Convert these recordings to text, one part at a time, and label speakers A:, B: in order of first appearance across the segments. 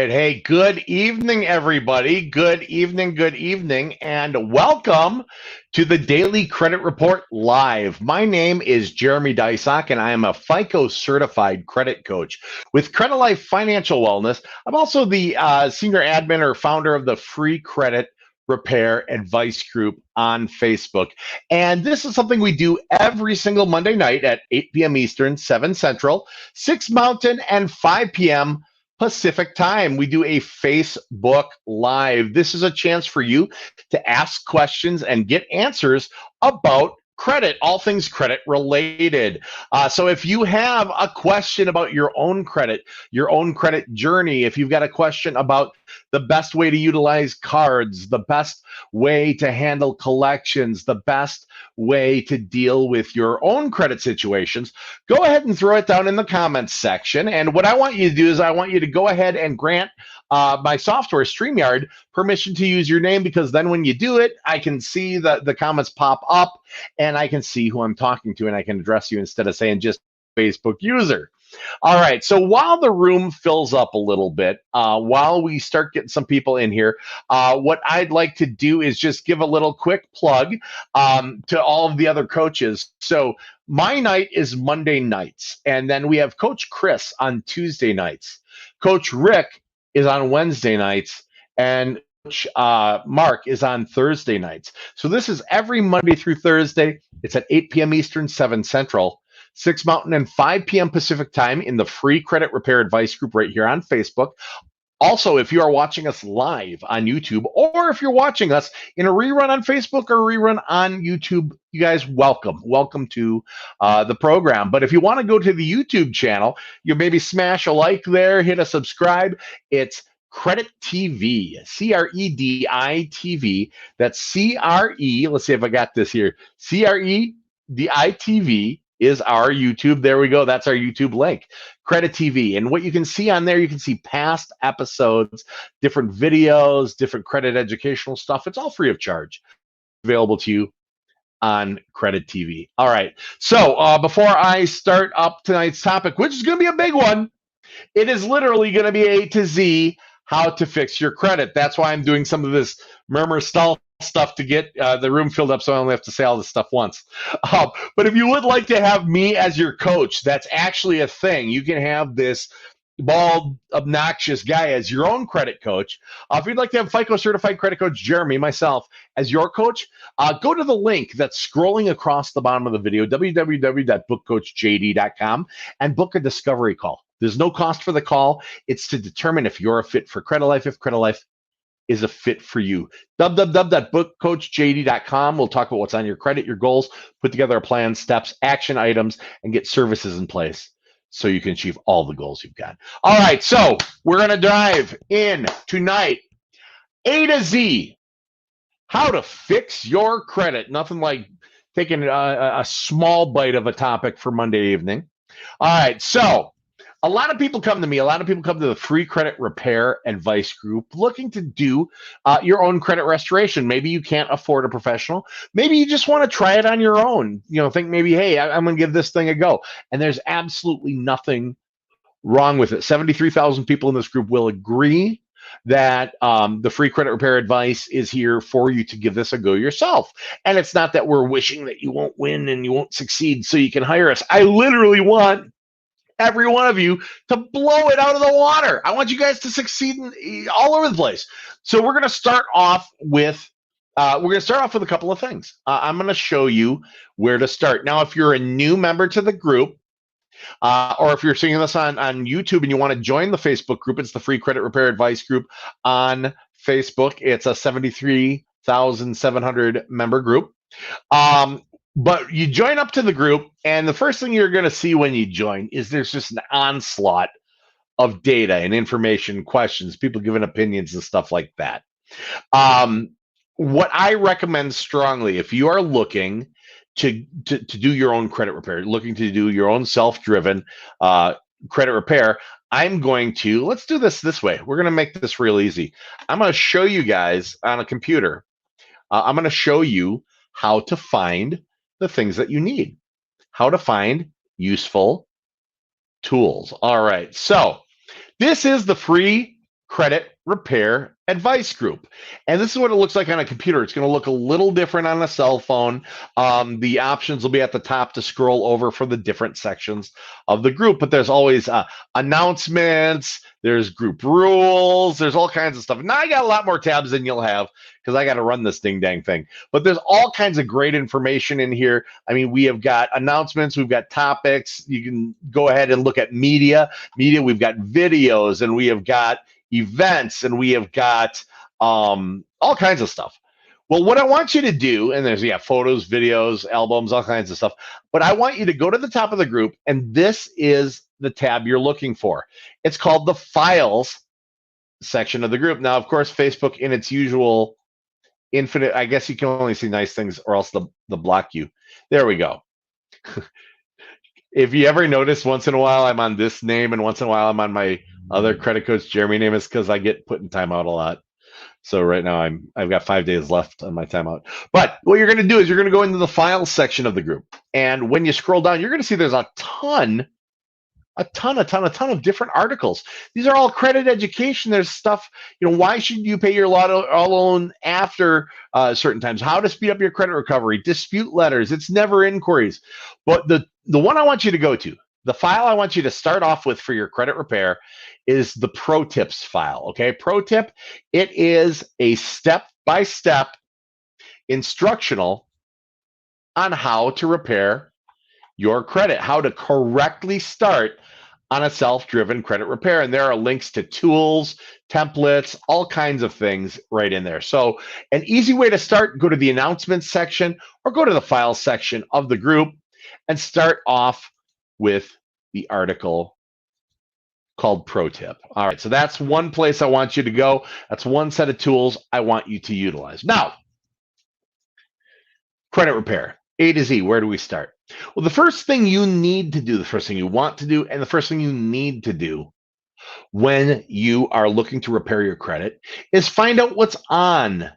A: right. Hey, good evening, everybody. Good evening, and welcome to the Daily Credit Report Live. My name is Jeremy Deysach, and I am a FICO certified credit coach with Credilife Financial Wellness. I'm also the senior admin or founder of the Free Credit Repair Advice Group on Facebook. And this is something we do every single Monday night at 8 p.m. Eastern, 7 Central, 6 Mountain, and 5 p.m. Pacific time. We do a Facebook Live. This is a chance for you to ask questions and get answers about credit, all things credit related. So if you have a question about your own credit journey, if you've got a question about the best way to utilize cards, the best way to handle collections, the best way to deal with your own credit situations, go ahead and throw it down in the comments section. And what I want you to do is I want you to go ahead and grant my software, StreamYard, permission to use your name, because then when you do it, I can see the comments pop up and I can see who I'm talking to and I can address you instead of saying just Facebook user. All right, so while the room fills up a little bit, while we start getting some people in here, what I'd like to do is just give a little quick plug to all of the other coaches. So my night is Monday nights, and then we have Coach Chris on Tuesday nights. Coach Rick is on Wednesday nights, and Coach Mark is on Thursday nights. So this is every Monday through Thursday. It's at 8 p.m. Eastern, 7 Central, 6 Mountain, and 5 p.m. Pacific time in the Free Credit Repair Advice Group right here on Facebook. Also, if you are watching us live on YouTube, or if you're watching us in a rerun on Facebook or a rerun on YouTube, you guys, welcome to the program. But if you want to go to the YouTube channel, you maybe smash a like there, hit a subscribe. It's Credit TV, CREDI TV. That's CRE. Let's see if I got this here. CREDI TV is our YouTube. There we go. That's our YouTube link, Credit TV. And what you can see on there, you can see past episodes, different videos, different credit educational stuff. It's all free of charge, available to you on Credit TV. All right. So before I start up tonight's topic, which is going to be a big one, it is literally going to be A to Z, how to fix your credit. That's why I'm doing some of this murmur stall stuff to get the room filled up, so I only have to say all this stuff once. But if you would like to have me as your coach, that's actually a thing. You can have this bald, obnoxious guy as your own credit coach. If you'd like to have FICO certified credit coach Jeremy, myself, as your coach, go to the link that's scrolling across the bottom of the video, www.bookcoachjd.com, and book a discovery call. There's no cost for the call. It's to determine if you're a fit for Credilife, if Credilife is a fit for you. www.bookcoachjd.com. We'll talk about what's on your credit, your goals, put together a plan, steps, action items, and get services in place so you can achieve all the goals you've got. All right, so we're going to dive in tonight. A to Z, how to fix your credit. Nothing like taking a small bite of a topic for Monday evening. All right, so a lot of people come to me. A lot of people come to the Free Credit Repair Advice Group looking to do your own credit restoration. Maybe you can't afford a professional. Maybe you just want to try it on your own. You know, think maybe, hey, I'm going to give this thing a go. And there's absolutely nothing wrong with it. 73,000 people in this group will agree that the Free Credit Repair Advice is here for you to give this a go yourself. And it's not that we're wishing that you won't win and you won't succeed so you can hire us. I literally want every one of you to blow it out of the water. I want you guys to succeed all over the place. So we're going to start off with a couple of things. I'm going to show you where to start. Now, if you're a new member to the group, or if you're seeing this on YouTube and you want to join the Facebook group, it's the Free Credit Repair Advice Group on Facebook. It's a 73,700 member group. But you join up to the group, and the first thing you're going to see when you join is there's just an onslaught of data and information, questions, people giving opinions and stuff like that. What I recommend strongly, if you are looking to do your own credit repair, looking to do your own self-driven credit repair, let's do this way. We're going to make this real easy. I'm going to show you guys on a computer. I'm going to show you how to find the things that you need, how to find useful tools. All right, so this is the Free Credit Repair Advice Group. And this is what it looks like on a computer. It's going to look a little different on a cell phone. The options will be at the top to scroll over for the different sections of the group, but there's always announcements, there's group rules, there's all kinds of stuff. Now I got a lot more tabs than you'll have because I got to run this ding dang thing. But there's all kinds of great information in here. I mean, we have got announcements, we've got topics. You can go ahead and look at media. We've got videos, and we have got events, and we have got all kinds of stuff. Well, what I want you to do, and there's photos, videos, albums, all kinds of stuff, but I want you to go to the top of the group, and this is the tab you're looking for. It's called the Files section of the group. Now, of course, Facebook, in its usual infinite, I guess you can only see nice things or else they'll block you. There we go. If you ever notice, once in a while I'm on this name and once in a while I'm on my other credit coach Jeremy name, is because I get put in timeout a lot. So right now I've got 5 days left on my timeout. But what you're going to do is you're going to go into the Files section of the group, and when you scroll down, you're going to see there's a ton of different articles. These are all credit education. There's stuff, why should you pay your loan after certain times? How to speed up your credit recovery, dispute letters. It's never inquiries. But the one I want you to go to, the file I want you to start off with for your credit repair, is the ProTips file. Okay, ProTip, it is a step-by-step instructional on how to repair your credit, how to correctly start on a self-driven credit repair. And there are links to tools, templates, all kinds of things right in there. So an easy way to start, go to the announcements section or go to the files section of the group and start off with the article called ProTip. All right, so that's one place I want you to go. That's one set of tools I want you to utilize. Now, credit repair, A to Z, where do we start? Well, the first thing you need to do, the first thing you want to do, and the first thing you need to do when you are looking to repair your credit is find out what's on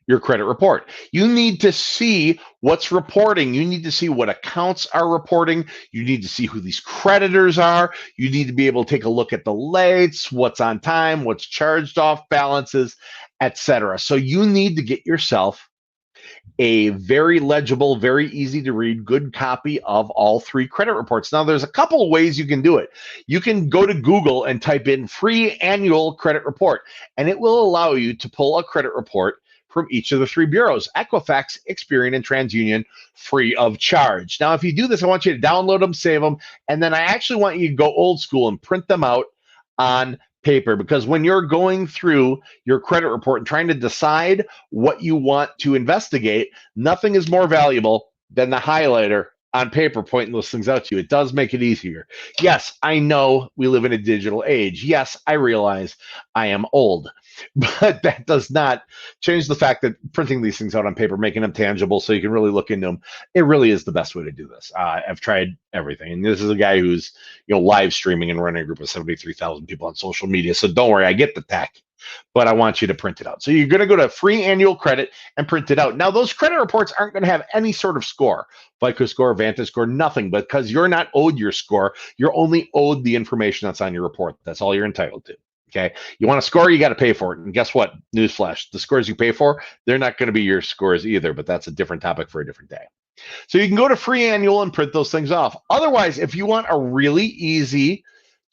A: your credit report. You need to see what's reporting. You need to see what accounts are reporting. You need to see who these creditors are. You need to be able to take a look at the lates, what's on time, what's charged off balances, etc. So you need to get yourself a very legible, very easy to read, good copy of all three credit reports. Now, there's a couple of ways you can do it. You can go to Google and type in free annual credit report, and it will allow you to pull a credit report from each of the three bureaus, Equifax, Experian, and TransUnion, free of charge. Now, if you do this, I want you to download them, save them, and then I actually want you to go old school and print them out on paper, because when you're going through your credit report and trying to decide what you want to investigate, nothing is more valuable than the highlighter on paper pointing those things out to you. It does make it easier. Yes, I know we live in a digital age. Yes, I realize I am old, but that does not change the fact that printing these things out on paper, making them tangible so you can really look into them, it really is the best way to do this. I've tried everything, and this is a guy who's live streaming and running a group of 73,000 people on social media. So don't worry, I get the tech, but I want you to print it out. So you're going to go to free annual credit and print it out. Now, those credit reports aren't going to have any sort of score, FICO score, Vantage score, nothing, because you're not owed your score. You're only owed the information that's on your report. That's all you're entitled to. Okay, you want a score, you got to pay for it. And guess what? Newsflash, the scores you pay for, they're not going to be your scores either, but that's a different topic for a different day. So you can go to free annual and print those things off. Otherwise, if you want a really easy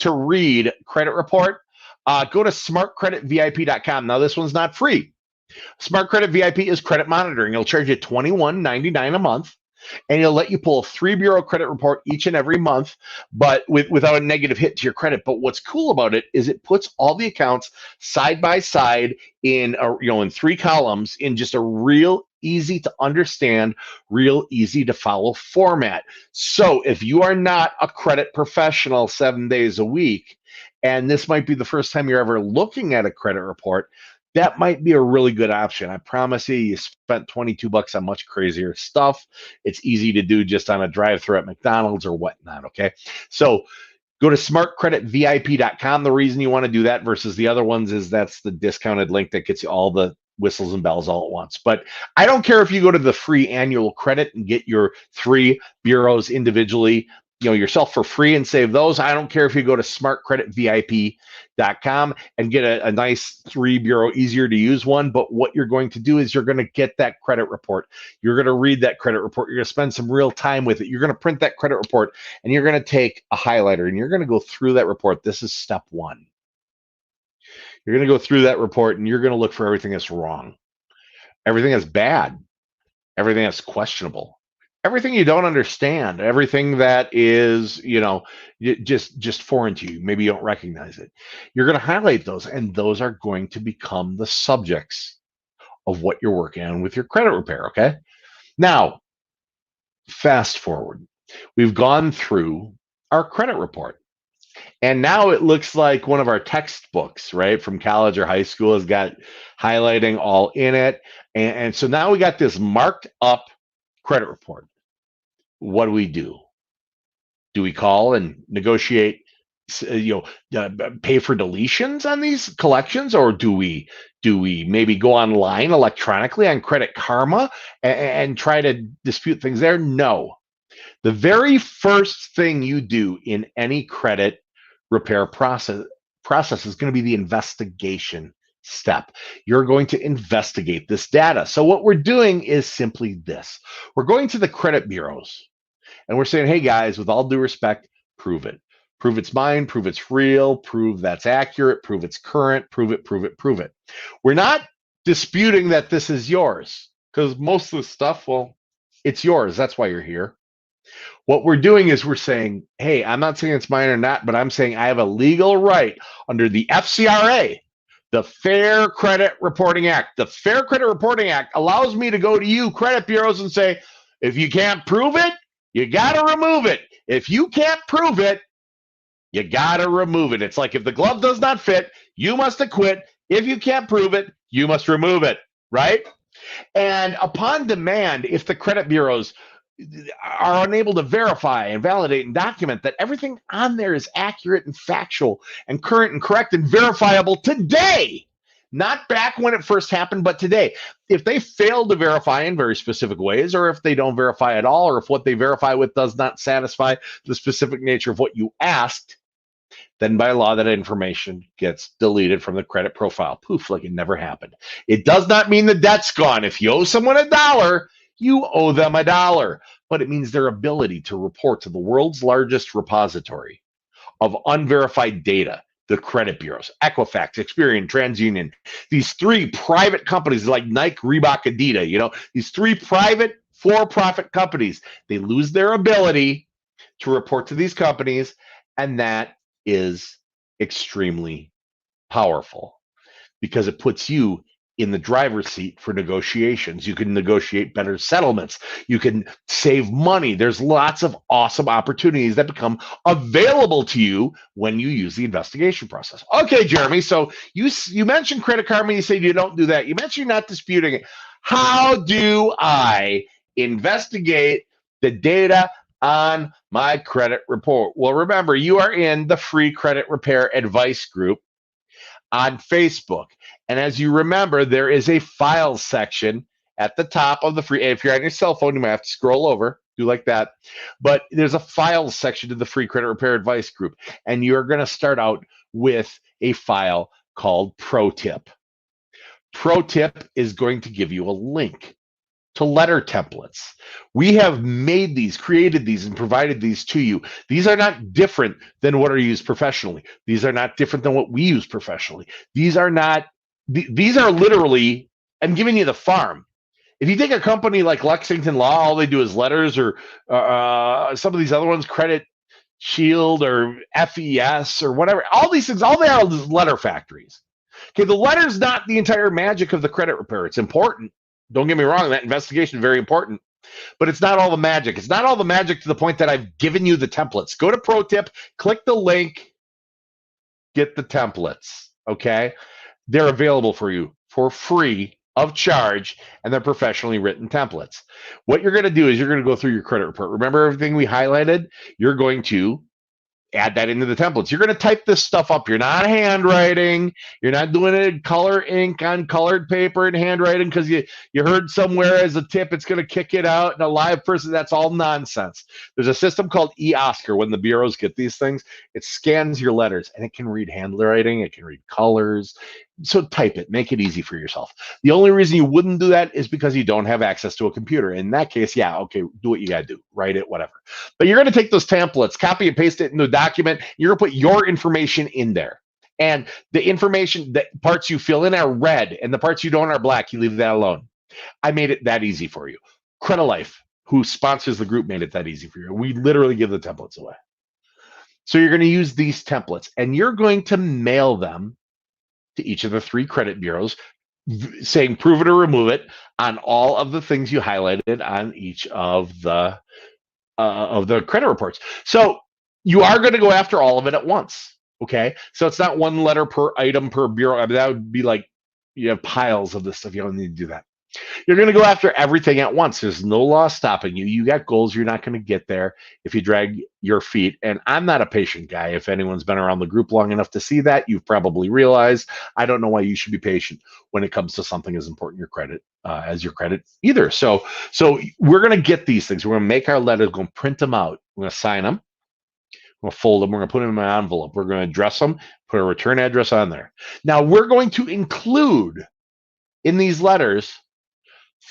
A: to read credit report, go to smartcreditvip.com. Now, this one's not free. Smart Credit VIP is credit monitoring. It'll charge you $21.99 a month, and it'll let you pull a 3-bureau credit report each and every month, but without a negative hit to your credit. But what's cool about it is it puts all the accounts side by side in in 3 columns in just a real easy to understand, real easy to follow format. So if you are not a credit professional 7 days a week, and this might be the first time you're ever looking at a credit report, that might be a really good option. I promise you spent $22 on much crazier stuff. It's easy to do just on a drive-thru at McDonald's or whatnot, okay? So go to smartcreditvip.com. The reason you want to do that versus the other ones is that's the discounted link that gets you all the whistles and bells all at once. But I don't care if you go to the free annual credit and get your 3 bureaus individually. yourself for free and save those. I don't care if you go to smartcreditvip.com and get a nice 3 bureau, easier to use one. But what you're going to do is you're going to get that credit report. You're going to read that credit report. You're going to spend some real time with it. You're going to print that credit report and you're going to take a highlighter and you're going to go through that report. This is step one. You're going to go through that report and you're going to look for everything that's wrong, everything that's bad, everything that's questionable, everything you don't understand, everything that is, just foreign to you. Maybe you don't recognize it. You're going to highlight those, and those are going to become the subjects of what you're working on with your credit repair. Okay. Now, fast forward. We've gone through our credit report. And now it looks like one of our textbooks, right, from college or high school has got highlighting all in it. And so now we got this marked up credit report. What do? Do we call and negotiate, pay for deletions on these collections? Or do we maybe go online electronically on Credit Karma and try to dispute things there? No. The very first thing you do in any credit repair process is going to be the investigation step. You're going to investigate this data. So what we're doing is simply this. We're going to the credit bureaus and we're saying, hey guys, with all due respect, prove it. Prove it's mine, prove it's real, prove that's accurate, prove it's current, prove it. We're not disputing that this is yours, because most of the stuff, well, it's yours. That's why you're here. What we're doing is we're saying, hey, I'm not saying it's mine or not, but I'm saying I have a legal right under the FCRA, the Fair Credit Reporting Act. The Fair Credit Reporting Act allows me to go to you, credit bureaus, and say, if you can't prove it, you got to remove it. If you can't prove it, you got to remove it. It's like if the glove does not fit, you must acquit. If you can't prove it, you must remove it, right? And upon demand, if the credit bureaus are unable to verify and validate and document that everything on there is accurate and factual and current and correct and verifiable today, not back when it first happened, but today. If they fail to verify in very specific ways, or if they don't verify at all, or if what they verify with does not satisfy the specific nature of what you asked, then by law that information gets deleted from the credit profile. Poof, like it never happened. It does not mean the debt's gone. If you owe someone $1, you owe them $1, but it means their ability to report to the world's largest repository of unverified data, the credit bureaus, Equifax, Experian, TransUnion, these three private companies like Nike, Reebok, Adidas, these three private for-profit companies, they lose their ability to report to these companies, and that is extremely powerful because it puts you in the driver's seat for negotiations. You can negotiate better settlements. You can save money. There's lots of awesome opportunities that become available to you when you use the investigation process. Okay, Jeremy, so you mentioned Credit Karma. You said you don't do that. You mentioned you're not disputing it. How do I investigate the data on my credit report? Well, remember, you are in the free credit repair advice group on Facebook. And as you remember, there is a files section at the top of the free. If you're on your cell phone, you might have to scroll over, do like that. But there's a files section to the free credit repair advice group. And you're going to start out with a file called ProTip. ProTip is going to give you a link to letter templates. We have made these, created these, and provided these to you. These are not different than what are used professionally. These are not different than what we use professionally. These are literally, I'm giving you the farm. If you take a company like Lexington Law, all they do is letters, or some of these other ones, Credit Shield or FES or whatever, all these things, all they are is letter factories. Okay, the letter's not the entire magic of the credit repair. It's important. Don't get me wrong, that investigation is very important, but it's not all the magic. It's not all the magic to the point that I've given you the templates. Go to ProTip, click the link, get the templates, okay? They're available for you for free of charge, and they're professionally written templates. What you're going to do is you're going to go through your credit report. Remember everything we highlighted? You're going to add that into the templates. You're going to type this stuff up. You're not handwriting. You're not doing it in color ink on colored paper and handwriting because you heard somewhere as a tip it's going to kick it out. And a live person, that's all nonsense. There's a system called eOscar. When the bureaus get these things, it scans your letters and it can read handwriting. It can read colors. So type it. Make it easy for yourself. The only reason you wouldn't do that is because you don't have access to a computer. In that case, yeah, okay, do what you got to do. Write it, whatever. But you're going to take those templates, copy and paste it into a document. You're going to put your information in there. And the information, the parts you fill in are red, and the parts you don't are black. You leave that alone. I made it that easy for you. Credilife, who sponsors the group, made it that easy for you. We literally give the templates away. So you're going to use these templates, and you're going to mail them to each of the 3 credit bureaus, saying prove it or remove it on all of the things you highlighted on each of the credit reports. So you are going to go after all of it at once. Okay, so it's not one letter per item per bureau. I mean, that would be like, you have piles of this stuff. You don't need to do that. You're going to go after everything at once. There's no law stopping you. You got goals. You're not going to get there if you drag your feet. And I'm not a patient guy. If anyone's been around the group long enough to see that, you've probably realized I don't know why you should be patient when it comes to something as important your credit as your credit either. So we're going to get these things. We're going to make our letters. We're going to print them out. We're going to sign them. We're going to fold them. We're going to put them in an envelope. We're going to address them. Put a return address on there. Now we're going to include in these letters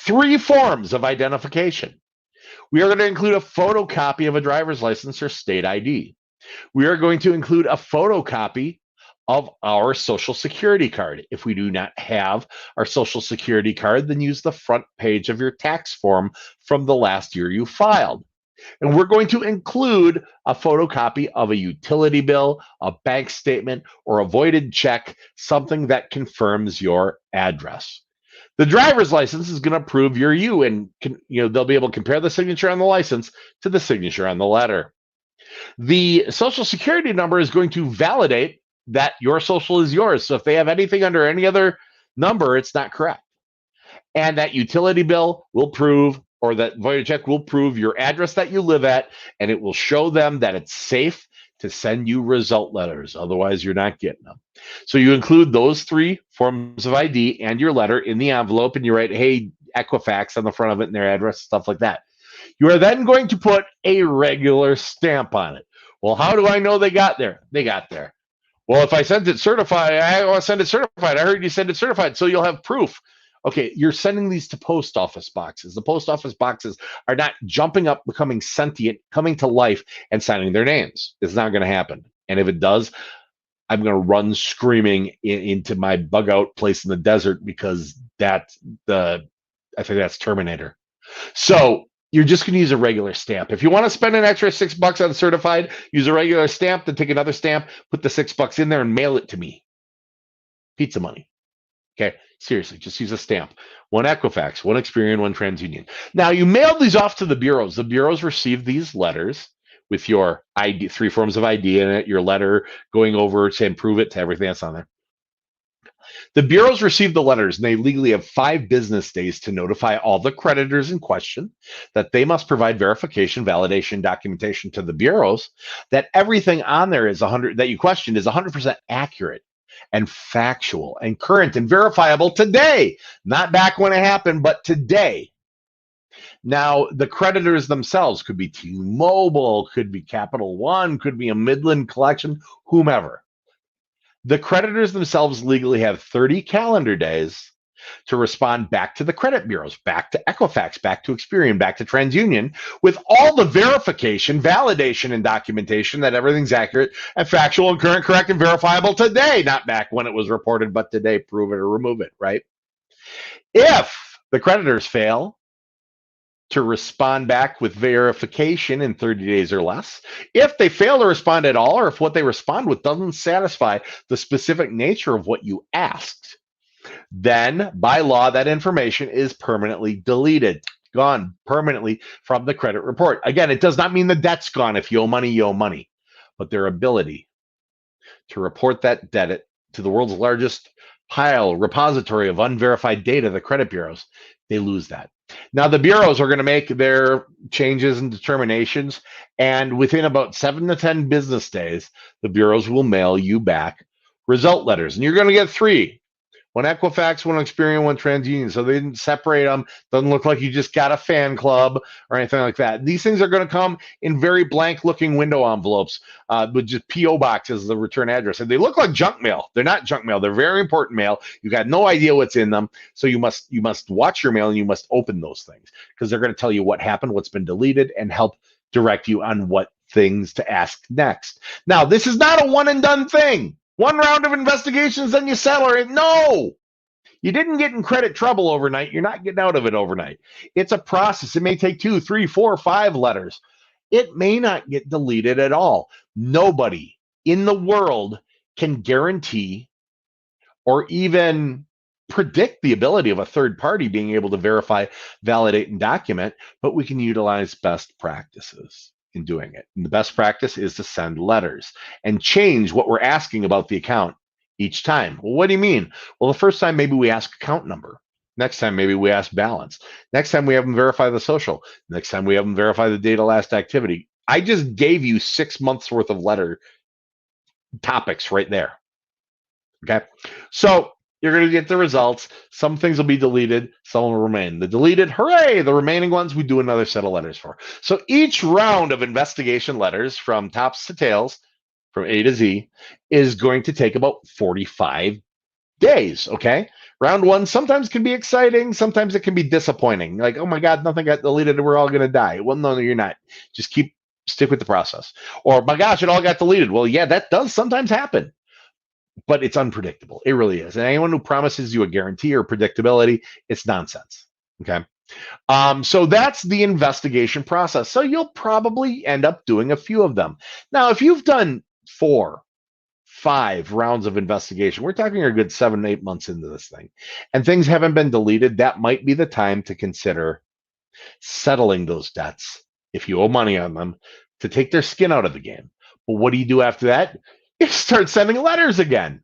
A: 3 forms of identification. We are going to include a photocopy of a driver's license or state ID. We are going to include a photocopy of our social security card. If we do not have our social security card, then use the front page of your tax form from the last year you filed. And we're going to include a photocopy of a utility bill, a bank statement, or a voided check, something that confirms your address. The driver's license is going to prove you're you, and they'll be able to compare the signature on the license to the signature on the letter. The social security number is going to validate that your social is yours. So if they have anything under any other number, it's not correct. And that utility bill will prove, or that voided check will prove your address that you live at, and it will show them that it's safe to send you result letters. Otherwise, you're not getting them. So you include those 3 forms of ID and your letter in the envelope, and you write, hey, Equifax on the front of it and their address, stuff like that. You are then going to put a regular stamp on it. Well, how do I know they got there? They got there. Well, if I sent it certified, I want to send it certified. I heard you send it certified, so you'll have proof. Okay, you're sending these to post office boxes. The post office boxes are not jumping up, becoming sentient, coming to life, and signing their names. It's not going to happen. And if it does, I'm going to run screaming into my bug out place in the desert, because I think that's Terminator. So you're just going to use a regular stamp. If you want to spend an extra $6 on certified, use a regular stamp, then take another stamp, put the $6 in there, and mail it to me. Pizza money. Okay, seriously, just use a stamp. 1 Equifax, 1 Experian, 1 TransUnion. Now, you mail these off to the bureaus. The bureaus receive these letters with your ID, 3 forms of ID in it, your letter going over saying prove it to everything that's on there. The bureaus receive the letters, and they legally have 5 business days to notify all the creditors in question that they must provide verification, validation, documentation to the bureaus that everything on there that you questioned is 100% accurate and factual and current and verifiable today, not back when it happened, but today. Now, the creditors themselves could be T-Mobile, could be Capital One, could be a Midland Collection, whomever. The creditors themselves legally have 30 calendar days to respond back to the credit bureaus, back to Equifax, back to Experian, back to TransUnion, with all the verification, validation, and documentation that everything's accurate and factual and current, correct, and verifiable today, not back when it was reported, but today. Prove it or remove it, right? If the creditors fail to respond back with verification in 30 days or less, if they fail to respond at all, or if what they respond with doesn't satisfy the specific nature of what you asked, then by law, that information is permanently deleted, gone permanently from the credit report. Again, it does not mean the debt's gone. If you owe money, you owe money. But their ability to report that debt to the world's largest repository of unverified data, the credit bureaus, they lose that. Now, the bureaus are going to make their changes and determinations, and within about 7 to 10 business days, the bureaus will mail you back result letters. And you're going to get three: one Equifax, one Experian, one TransUnion. So they didn't separate them. Doesn't look like you just got a fan club or anything like that. These things are going to come in very blank-looking window envelopes with just PO boxes as the return address, and they look like junk mail. They're not junk mail. They're very important mail. You got no idea what's in them, so you must watch your mail and you must open those things because they're going to tell you what happened, what's been deleted, and help direct you on what things to ask next. Now, this is not a one and done thing. One round of investigations, then you settle it. No, you didn't get in credit trouble overnight. You're not getting out of it overnight. It's a process. It may take 2, 3, 4, 5 letters. It may not get deleted at all. Nobody in the world can guarantee or even predict the ability of a third party being able to verify, validate, and document, but we can utilize best practices in doing it. And the best practice is to send letters and change what we're asking about the account each time. Well, what do you mean? Well, the first time, maybe we ask account number. Next time, maybe we ask balance. Next time, we have them verify the social. Next time, we have them verify the date of last activity. I just gave you 6 months worth of letter topics right there. Okay. So you're going to get the results. Some things will be deleted, some will remain. The deleted, hooray! The remaining ones, we do another set of letters for. So each round of investigation letters from tops to tails, from A to Z, is going to take about 45 days, okay? Round one sometimes can be exciting, sometimes it can be disappointing. Like, oh my God, nothing got deleted and we're all going to die. Well, no, you're not. Just stick with the process. Or, my gosh, it all got deleted. Well, yeah, that does sometimes happen. But it's unpredictable. It really is. And anyone who promises you a guarantee or predictability, it's nonsense. Okay. So that's the investigation process. So you'll probably end up doing a few of them. Now, if you've done 4, 5 rounds of investigation, we're talking a good 7, 8 months into this thing, and things haven't been deleted, that might be the time to consider settling those debts if you owe money on them to take their skin out of the game. But what do you do after that? You start sending letters again.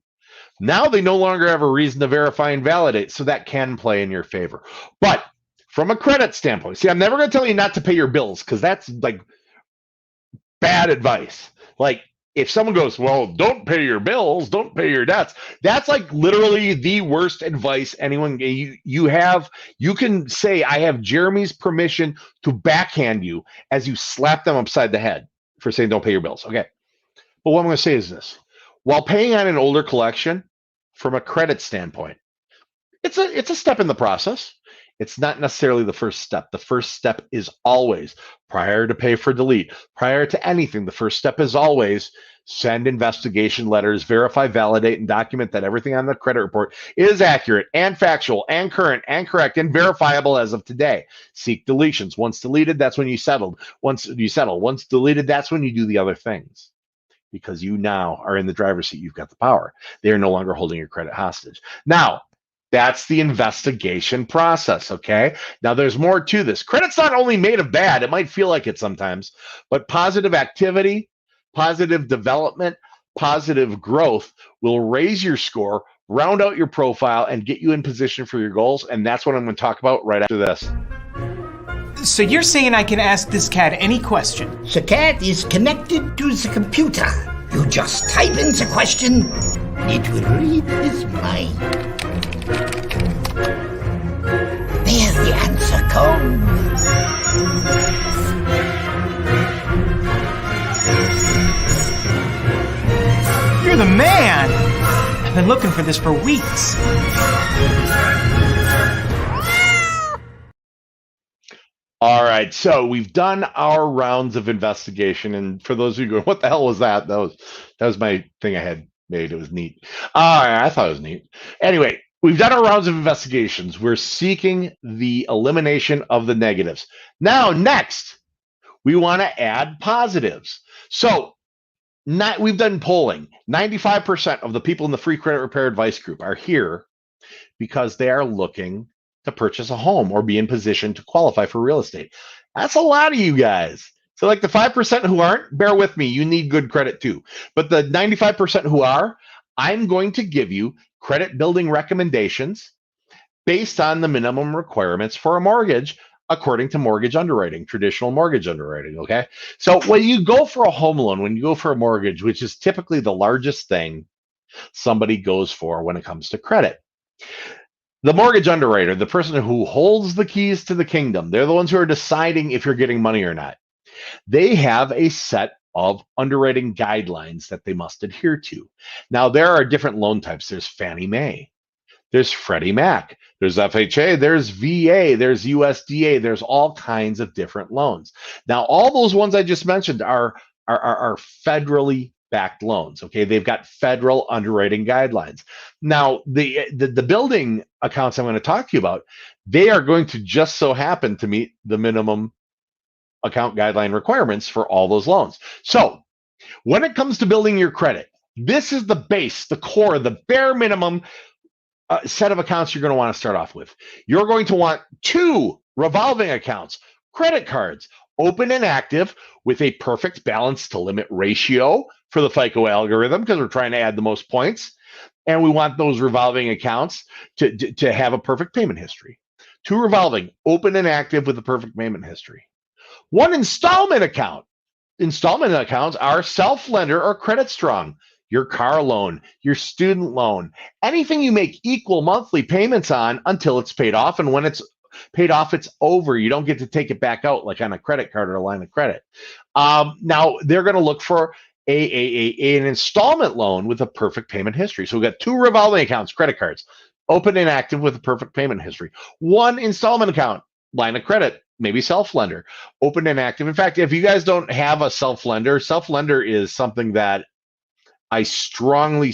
A: Now they no longer have a reason to verify and validate, so that can play in your favor. But from a credit standpoint, see, I'm never going to tell you not to pay your bills because that's like bad advice. Like, if someone goes, well, don't pay your bills, don't pay your debts, that's like literally the worst advice anyone you can say, I have Jeremy's permission to backhand you as you slap them upside the head for saying don't pay your bills. Okay. But what I'm going to say is this: while paying on an older collection, from a credit standpoint, it's a step in the process. It's not necessarily the first step. The first step is always, prior to pay for delete, prior to anything, the first step is always send investigation letters, verify, validate, and document that everything on the credit report is accurate and factual and current and correct and verifiable as of today. Seek deletions. Once deleted, that's when you settle. Once deleted, that's when you do the other things. Because you now are in the driver's seat. You've got the power. They are no longer holding your credit hostage. Now, that's the investigation process, okay? Now, there's more to this. Credit's not only made of bad. It might feel like it sometimes, but positive activity, positive development, positive growth will raise your score, round out your profile, and get you in position for your goals, and that's what I'm going to talk about right after this.
B: So you're saying I can ask this cat any question?
C: The cat is connected to the computer. You just type in the question, it will read his mind. There the answer comes.
B: You're the man! I've been looking for this for weeks.
A: All right, so we've done our rounds of investigation, and for those of you going, what the hell was that? That was my thing I had made. It was neat. I thought it was neat. Anyway, we've done our rounds of investigations. We're seeking the elimination of the negatives. Now, next, we want to add positives. So we've done polling. 95% of the people in the free credit repair advice group are here because they are looking to purchase a home or be in position to qualify for real estate. That's a lot of you guys. So like the 5% who aren't, bear with me, you need good credit too. But the 95% who are, I'm going to give you credit building recommendations based on the minimum requirements for a mortgage according to mortgage underwriting, traditional mortgage underwriting. Okay. So when you go for a home loan, when you go for a mortgage, which is typically the largest thing somebody goes for when it comes to credit, the mortgage underwriter, the person who holds the keys to the kingdom, they're the ones who are deciding if you're getting money or not. They have a set of underwriting guidelines that they must adhere to. Now, there are different loan types. There's Fannie Mae, there's Freddie Mac, there's FHA, there's VA, there's USDA, there's all kinds of different loans. Now, all those ones I just mentioned are federally backed loans. Okay, they've got federal underwriting guidelines. Now, the building accounts I'm going to talk to you about, they are going to just so happen to meet the minimum account guideline requirements for all those loans. So when it comes to building your credit, this is the base, the core, the bare minimum set of accounts you're going to want to start off with. You're going to want 2 revolving accounts, credit cards, open and active with a perfect balance to limit ratio for the FICO algorithm because we're trying to add the most points. And we want those revolving accounts to have a perfect payment history. 2 revolving, open and active with a perfect payment history. 1 installment account. Installment accounts are self-lender or credit strong. Your car loan, your student loan, anything you make equal monthly payments on until it's paid off. And when it's paid off, it's over. You don't get to take it back out like on a credit card or a line of credit. Now, they're going to look for an installment loan with a perfect payment history. So we've got 2 revolving accounts, credit cards, open and active with a perfect payment history. 1 installment account, line of credit, maybe self-lender, open and active. In fact, if you guys don't have a self-lender is something that I strongly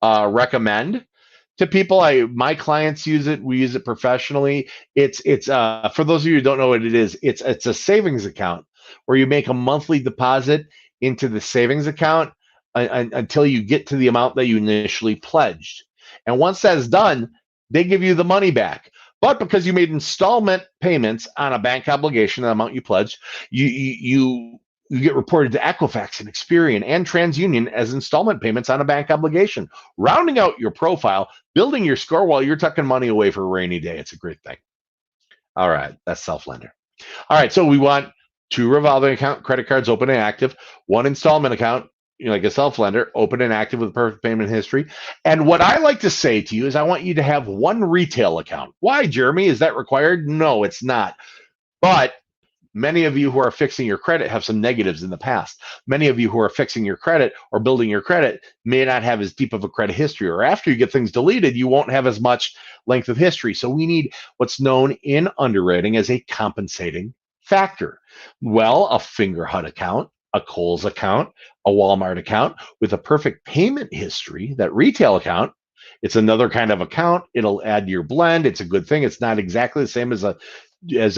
A: recommend to people. My clients use it. We use it professionally. It's for those of you who don't know what it is, it's a savings account where you make a monthly deposit into the savings account until you get to the amount that you initially pledged. And once that's done, they give you the money back. But because you made installment payments on a bank obligation, the amount you pledged, you get reported to Equifax and Experian and TransUnion as installment payments on a bank obligation, rounding out your profile, building your score while you're tucking money away for a rainy day. It's a great thing. All right, that's self-lender. All right, so we want 2 revolving account credit cards, open and active, 1 installment account, like a self-lender, open and active with perfect payment history. And what I like to say to you is I want you to have 1 retail account. Why, Jeremy? Is that required? No, it's not. But many of you who are fixing your credit have some negatives in the past. Many of you who are fixing your credit or building your credit may not have as deep of a credit history, or after you get things deleted, you won't have as much length of history. So we need what's known in underwriting as a compensating factor. Well, a Fingerhut account, a Kohl's account, a Walmart account with a perfect payment history, that retail account, it's another kind of account. It'll add to your blend. It's a good thing. It's not exactly the same as a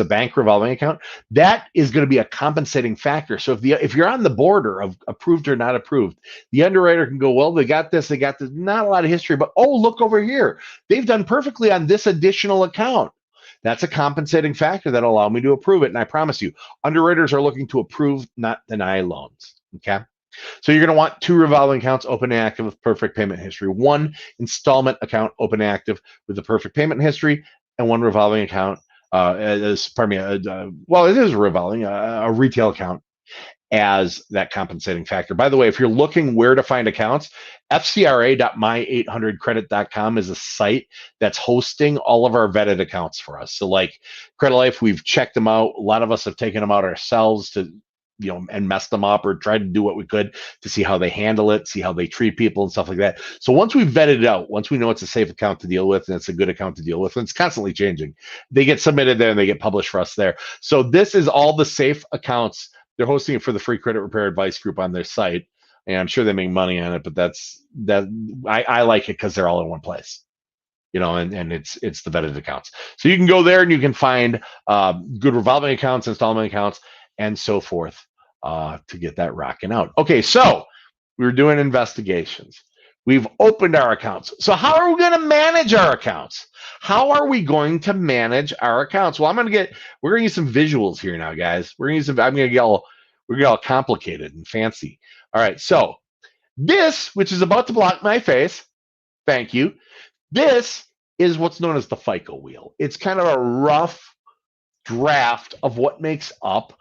A: bank revolving account. That is going to be a compensating factor. So if you're on the border of approved or not approved, the underwriter can go, well, they got this, not a lot of history, but oh, look over here. They've done perfectly on this additional account. That's a compensating factor that'll allow me to approve it. And I promise you, underwriters are looking to approve, not deny loans. Okay. So you're going to want 2 revolving accounts, open and active with perfect payment history, 1 installment account, open and active with the perfect payment history, and 1 revolving account. Well, it is a revolving, a retail account as that compensating factor. By the way, if you're looking where to find accounts, fcra.my800credit.com is a site that's hosting all of our vetted accounts for us. So like Credilife, we've checked them out. A lot of us have taken them out ourselves to, and messed them up or tried to do what we could to see how they handle it, see how they treat people and stuff like that. So once we've vetted it out, once we know it's a safe account to deal with and it's a good account to deal with, and it's constantly changing, they get submitted there and they get published for us there. So this is all the safe accounts. They're hosting it for the free credit repair advice group on their site. And I'm sure they make money on it, but I like it because they're all in one place. And it's the vetted accounts. So you can go there and you can find good revolving accounts, installment accounts, and so forth to get that rocking out. Okay, so we were doing investigations. We've opened our accounts. So how are we going to manage our accounts? How are we going to manage our accounts? Well, we're going to use some visuals here now, guys. We're going to get all complicated and fancy. All right, so this, which is about to block my face, thank you. This is what's known as the FICO Wheel. It's kind of a rough draft of what makes up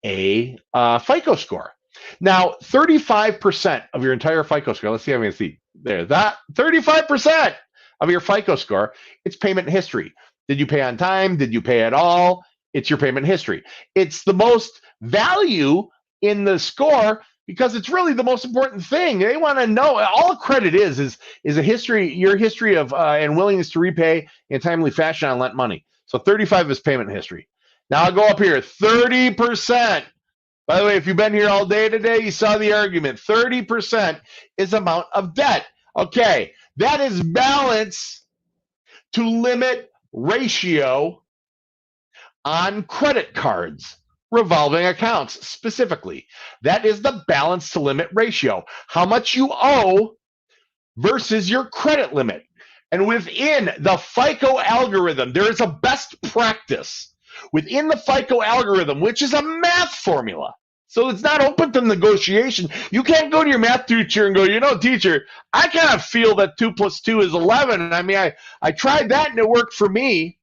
A: a FICO score. Now, 35% of your entire FICO score, let's see how many see there, that 35% of your FICO score, it's payment history. Did you pay on time? Did you pay at all? It's your payment history. It's the most value in the score because it's really the most important thing. They want to know. All credit is a history, your history of and willingness to repay in a timely fashion on lent money. So 35 is payment history. Now I'll go up here, 30%. By the way, if you've been here all day today, you saw the argument. 30% is amount of debt. Okay, that is balance to limit ratio on credit cards, revolving accounts specifically. That is the balance to limit ratio. How much you owe versus your credit limit. And within the FICO algorithm, there is a best practice within the FICO algorithm, which is a math formula. So it's not open to negotiation. You can't go to your math teacher and go, you know, teacher, I kind of feel that 2 plus 2 is 11. I mean, I tried that and it worked for me.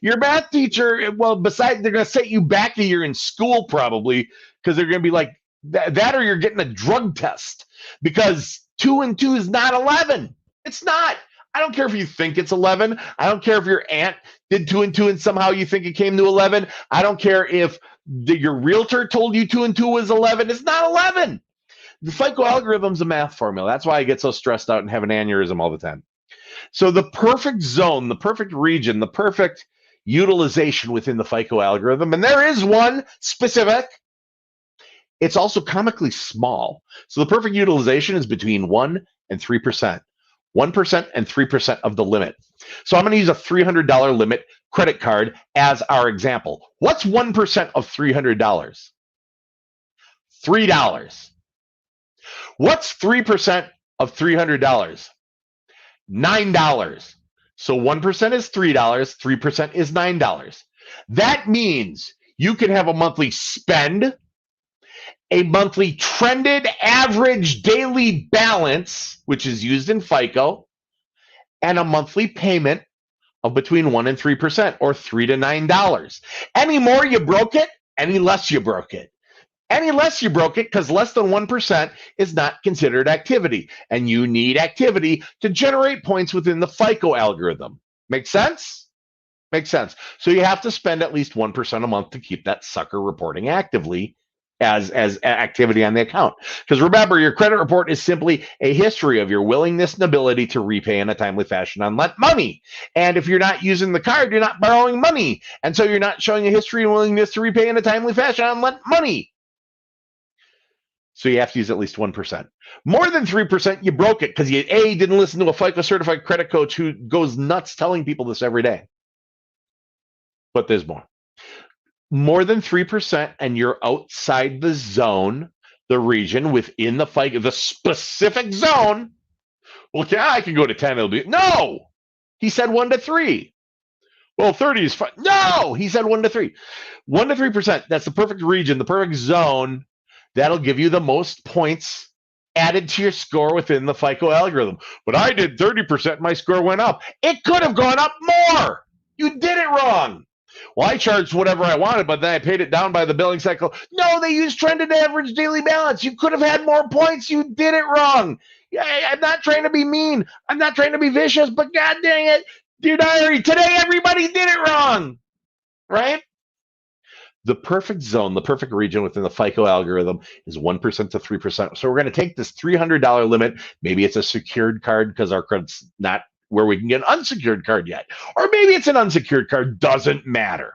A: Your math teacher, well, besides, they're going to set you back a year in school probably because they're going to be like, that or you're getting a drug test because 2 and 2 is not 11. It's not. I don't care if you think it's 11. I don't care if your aunt did 2 and 2 and somehow you think it came to 11. I don't care if your realtor told you 2 and 2 was 11. It's not 11. The FICO algorithm's a math formula. That's why I get so stressed out and have an aneurysm all the time. So the perfect zone, the perfect region, the perfect utilization within the FICO algorithm, and there is one specific, it's also comically small. So the perfect utilization is between 1 and 3%. 1% and 3% of the limit. So I'm going to use a $300 limit credit card as our example. What's 1% of $300? $3. What's 3% of $300? $9. So 1% is $3, 3% is $9. That means you can have a monthly spend, a monthly trended average daily balance, which is used in FICO, and a monthly payment of between 1 and 3%, or $3 to $9. Any more you broke it, any less you broke it. Any less you broke it because less than 1% is not considered activity, and you need activity to generate points within the FICO algorithm. Make sense? Makes sense. So you have to spend at least 1% a month to keep that sucker reporting actively as activity on the account. Because remember, your credit report is simply a history of your willingness and ability to repay in a timely fashion on lent money. And if you're not using the card, you're not borrowing money. And so you're not showing a history and willingness to repay in a timely fashion on lent money. So you have to use at least 1%. More than 3%, you broke it because you, A, didn't listen to a FICO certified credit coach who goes nuts telling people this every day. But there's more. More than 3%, and you're outside the zone, the region within the FICO, the specific zone. Well, yeah, I can go to 10. It'll be no. He said 1 to 3. Well, 30 is fine. No, he said 1 to 3. 1 to 3%. That's the perfect region, the perfect zone. That'll give you the most points added to your score within the FICO algorithm. But I did 30%. My score went up. It could have gone up more. You did it wrong. Well, I charged whatever I wanted, but then I paid it down by the billing cycle. No, they used trended average daily balance. You could have had more points. You did it wrong. I'm not trying to be mean. I'm not trying to be vicious, but God dang it, dear diary, today everybody did it wrong, right? The perfect zone, the perfect region within the FICO algorithm is 1% to 3%. So we're going to take this $300 limit. Maybe it's a secured card because our credit's not where we can get an unsecured card yet. Or maybe it's an unsecured card, doesn't matter.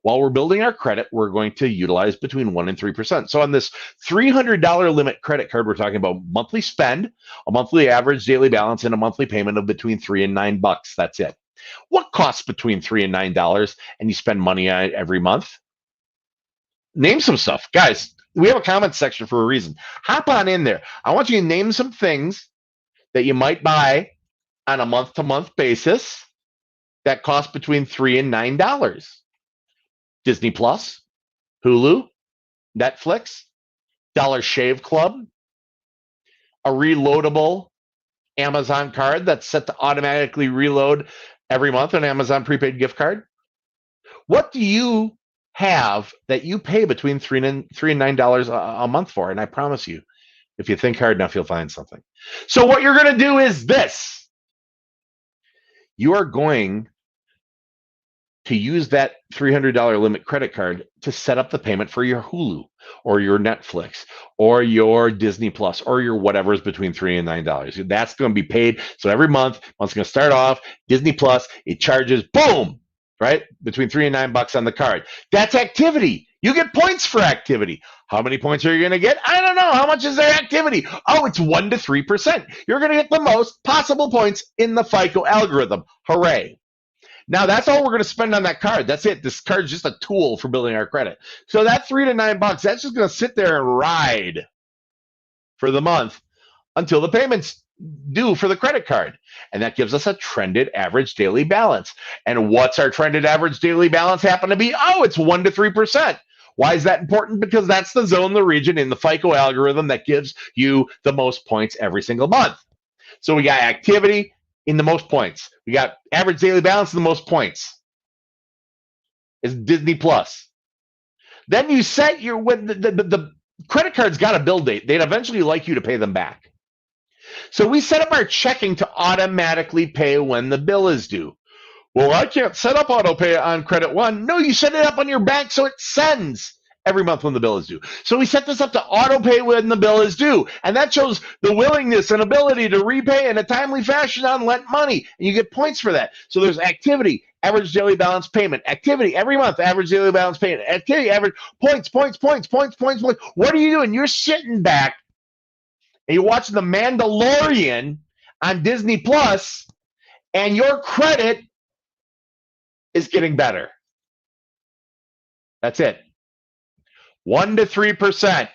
A: While we're building our credit, we're going to utilize between 1 and 3%. So on this $300 limit credit card, we're talking about monthly spend, a monthly average daily balance, and a monthly payment of between $3 and $9. That's it. What costs between $3 and $9 and you spend money on it every month? Name some stuff. Guys, we have a comment section for a reason. Hop on in there. I want you to name some things that you might buy on a month-to-month basis that cost between $3 and $9. Disney Plus, Hulu, Netflix, Dollar Shave Club, a reloadable Amazon card that's set to automatically reload every month, an Amazon prepaid gift card? What do you have that you pay between $3 and $9 a month for? And I promise you, if you think hard enough, you'll find something. So what you're going to do is this. You are going to use that $300 limit credit card to set up the payment for your Hulu or your Netflix or your Disney Plus or your whatever is between $3 and $9. That's going to be paid. So every month, once it's going to start off, Disney Plus, it charges, boom, right? Between $3 and $9 on the card. That's activity. You get points for activity. How many points are you going to get? I don't know. How much is their activity? Oh, it's 1 to 3%. You're going to get the most possible points in the FICO algorithm. Hooray. Now, that's all we're going to spend on that card. That's it. This card is just a tool for building our credit. So that $3 to $9, that's just going to sit there and ride for the month until the payment's due for the credit card. And that gives us a trended average daily balance. And what's our trended average daily balance happen to be? Oh, it's 1 to 3%. Why is that important? Because that's the zone, the region in the FICO algorithm that gives you the most points every single month. So we got activity in the most points. We got average daily balance in the most points. It's Disney Plus. Then you set your when the credit card's got a bill date. They'd eventually like you to pay them back. So we set up our checking to automatically pay when the bill is due. Well, I can't set up auto pay on Credit One. No, you set it up on your bank so it sends every month when the bill is due. So we set this up to auto pay when the bill is due. And that shows the willingness and ability to repay in a timely fashion on lent money. And you get points for that. So there's activity, average daily balance payment, activity every month, average daily balance payment, activity, average points. What are you doing? You're sitting back and you're watching The Mandalorian on Disney Plus, and your credit is getting better. That's it. 1 to 3%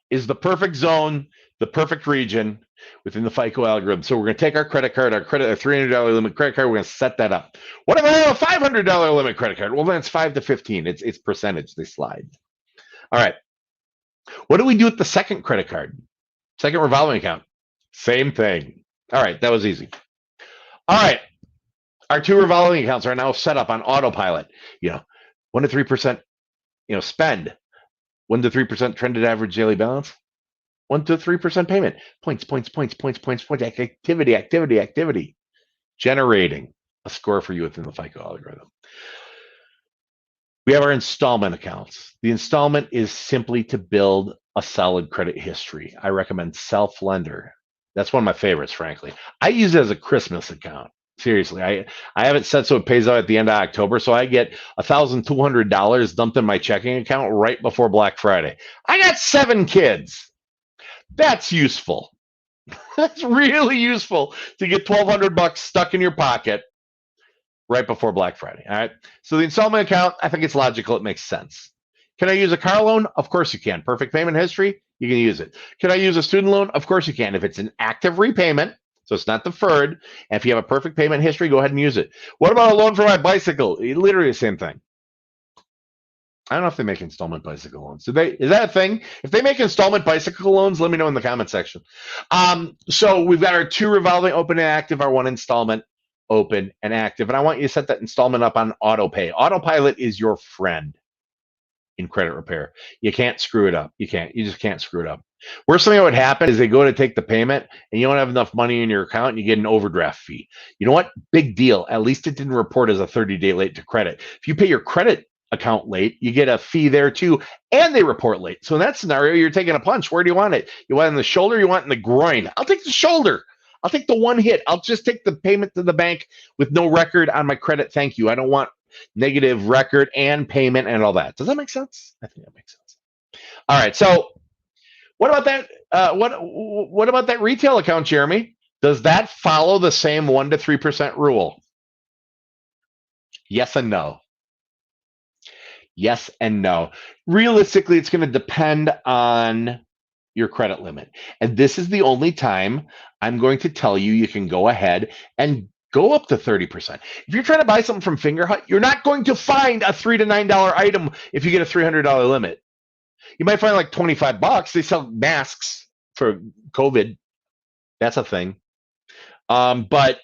A: is the perfect zone, the perfect region within the FICO algorithm. So we're going to take our credit card, our $300 limit credit card, we're going to set that up. What if I have a $500 limit credit card? Well, then it's 5 to 15. It's percentage. They slide. All right. What do we do with the second credit card? Second revolving account? Same thing. All right. That was easy. All right. Our two revolving accounts are now set up on autopilot. 1 to 3%, spend. 1 to 3% trended average daily balance. 1 to 3% payment. Points. Activity. Generating a score for you within the FICO algorithm. We have our installment accounts. The installment is simply to build a solid credit history. I recommend Self-Lender. That's one of my favorites, frankly. I use it as a Christmas account. Seriously, I have it set so it pays out at the end of October, so I get $1,200 dumped in my checking account right before Black Friday. I got 7 kids. That's useful. That's really useful to get $1,200 stuck in your pocket right before Black Friday. All right. So the installment account, I think it's logical. It makes sense. Can I use a car loan? Of course you can. Perfect payment history, you can use it. Can I use a student loan? Of course you can. If it's an active repayment, so it's not deferred, and if you have a perfect payment history, go ahead and use it. What about a loan for my bicycle? Literally the same thing. I don't know if they make installment bicycle loans. Is that a thing? If they make installment bicycle loans, let me know in the comment section. So we've got our 2 revolving open and active, our 1 installment open and active. And I want you to set that installment up on auto pay. Autopilot is your friend in credit repair. You can't screw it up. You just can't screw it up. Worst thing that would happen is they go to take the payment and you don't have enough money in your account and you get an overdraft fee. You know what? Big deal. At least it didn't report as a 30-day late to credit. If you pay your credit account late, you get a fee there too, and they report late. So in that scenario, you're taking a punch. Where do you want it? You want it in the shoulder? You want it in the groin? I'll take the shoulder. I'll take the one hit. I'll just take the payment to the bank with no record on my credit. Thank you. I don't want negative record and payment and all that. Does that make sense? I think that makes sense. All right. So what about that? What about that retail account, Jeremy? Does that follow the same 1 to 3% rule? Yes and no. Yes and no. Realistically, it's going to depend on your credit limit. And this is the only time I'm going to tell you you can go ahead and go up to 30%. If you're trying to buy something from Fingerhut, you're not going to find a $3 to $9 item if you get a $300 limit. You might find like $25. They sell masks for COVID. That's a thing. But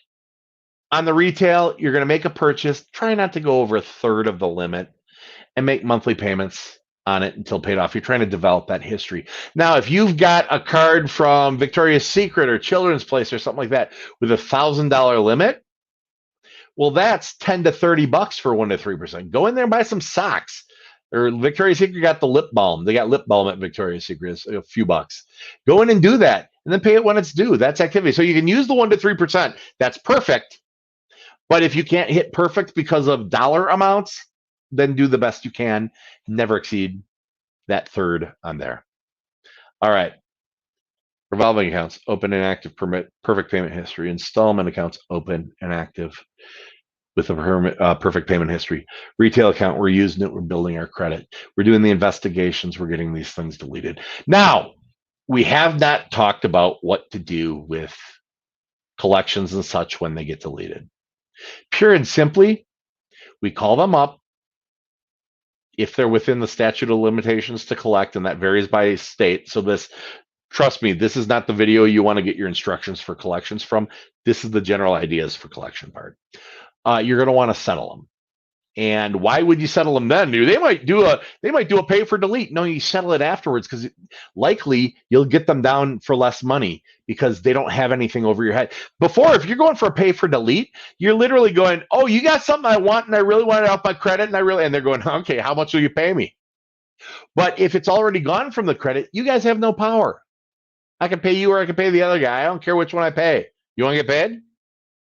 A: on the retail, you're going to make a purchase. Try not to go over a third of the limit and make monthly payments on it until paid off. You're trying to develop that history. Now, if you've got a card from Victoria's Secret or Children's Place or something like that with $1,000 limit, well, that's 10 to 30 bucks for 1 to 3%. Go in there and buy some socks. Or Victoria's Secret got the lip balm. They got lip balm at Victoria's Secret. It's a few bucks. Go in and do that, and then pay it when it's due. That's activity. So you can use the 1 to 3%. That's perfect. But if you can't hit perfect because of dollar amounts, then do the best you can. Never exceed that third on there. All right. Revolving accounts, open and active, permit perfect payment history. Installment accounts, open and active with a perfect payment history. Retail account, we're using it. We're building our credit. We're doing the investigations. We're getting these things deleted. Now, we have not talked about what to do with collections and such when they get deleted. Pure and simply, we call them up. If they're within the statute of limitations to collect, and that varies by state. So this, trust me, this is not the video you want to get your instructions for collections from. This is the general ideas for collection part. You're going to want to settle them. And why would you settle them then? They might do a pay for delete. No, you settle it afterwards because likely you'll get them down for less money because they don't have anything over your head. Before, if you're going for a pay for delete, you're literally going, "Oh, you got something I want, and I really want it off my credit, and they're going, "Okay, how much will you pay me?" But if it's already gone from the credit, you guys have no power. I can pay you or I can pay the other guy. I don't care which one I pay. You want to get paid?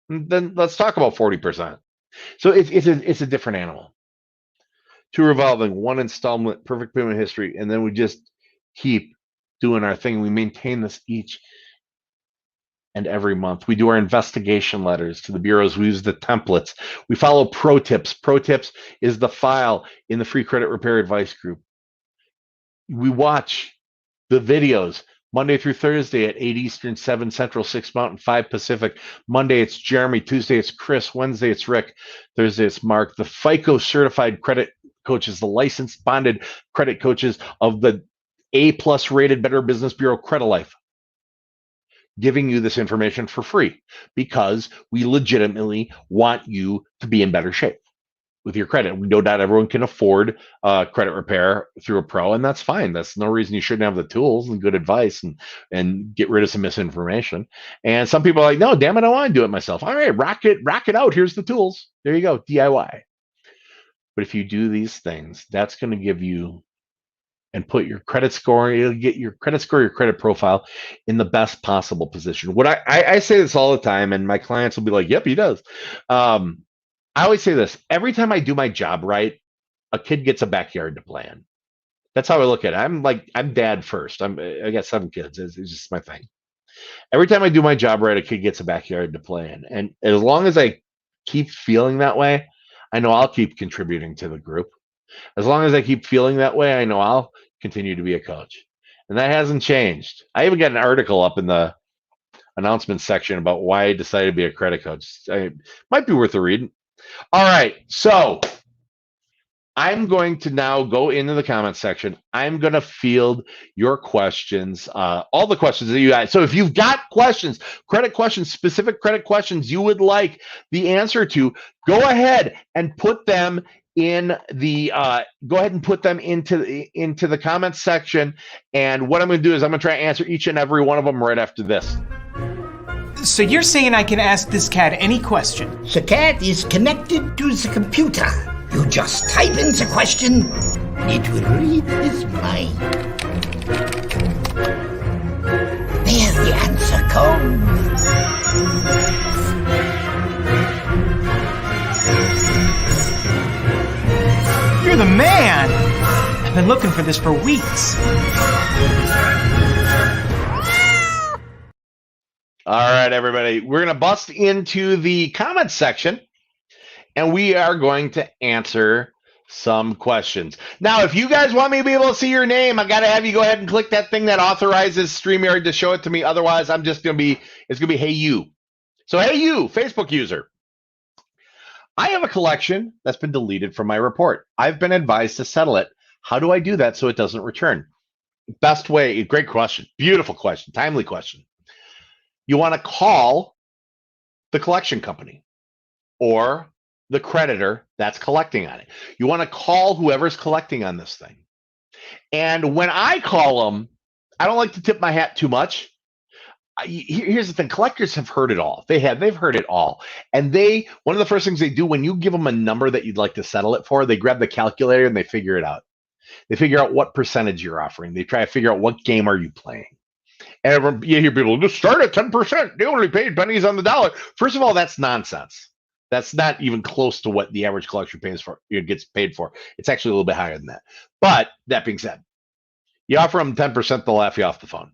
A: Then let's talk about 40%. So it's a different animal. 2 revolving, 1 installment, perfect payment history, and then we just keep doing our thing. We maintain this each and every month. We do our investigation letters to the bureaus. We use the templates. We follow ProTips. ProTips is the file in the free credit repair advice group. We watch the videos Monday through Thursday at 8 Eastern, 7 Central, 6 Mountain, 5 Pacific. Monday, it's Jeremy. Tuesday, it's Chris. Wednesday, it's Rick. Thursday, it's Mark. The FICO certified credit coaches, the licensed bonded credit coaches of the A+ rated Better Business Bureau, Credilife, giving you this information for free because we legitimately want you to be in better shape with your credit. No doubt everyone can afford credit repair through a pro, and that's fine. That's no reason you shouldn't have the tools and good advice and get rid of some misinformation. And some people are like, "No, damn it, I want to do it myself." All right, rock it out. Here's the tools. There you go, DIY. But if you do these things, that's going to give you and put your credit score, you'll get your credit score, your credit profile in the best possible position. What I say this all the time, and my clients will be like, "Yep, he does." I always say this: every time I do my job right, a kid gets a backyard to play in. That's how I look at it. I'm dad first. I got 7 kids. It's just my thing. Every time I do my job right, a kid gets a backyard to play in. And as long as I keep feeling that way, I know I'll keep contributing to the group. As long as I keep feeling that way, I know I'll continue to be a coach. And that hasn't changed. I even got an article up in the announcement section about why I decided to be a credit coach. It might be worth a read. All right, so I'm going to now go into the comment section. I'm going to field your questions, all the questions that you got. So if you've got questions, credit questions, specific credit questions you would like the answer to, go ahead and put them in the into the comments section. And what I'm going to do is I'm going to try to answer each and every one of them right after this.
B: So you're saying I can ask this cat any question?
C: The cat is connected to the computer. You just type in the question, it will read his mind. There the answer comes.
B: You're the man! I've been looking for this for weeks.
A: All right, everybody. We're going to bust into the comments section, and we are going to answer some questions. Now, if you guys want me to be able to see your name, I got to have you go ahead and click that thing that authorizes StreamYard to show it to me. Otherwise, it's going to be hey you. So hey you, Facebook user. I have a collection that's been deleted from my report. I've been advised to settle it. How do I do that so it doesn't return? Best way, great question, beautiful question, timely question. You want to call the collection company or the creditor that's collecting on it. You want to call whoever's collecting on this thing. And when I call them, I don't like to tip my hat too much. Here's the thing: collectors have heard it all. They've heard it all, and one of the first things they do when you give them a number that you'd like to settle it for, they grab the calculator and they figure it out. They figure out what percentage you're offering. They try to figure out what game are you playing. And you hear people just start at 10%. They only paid pennies on the dollar. First of all, that's nonsense. That's not even close to what the average collector gets paid for. It's actually a little bit higher than that. But that being said, you offer them 10%, they'll laugh you off the phone.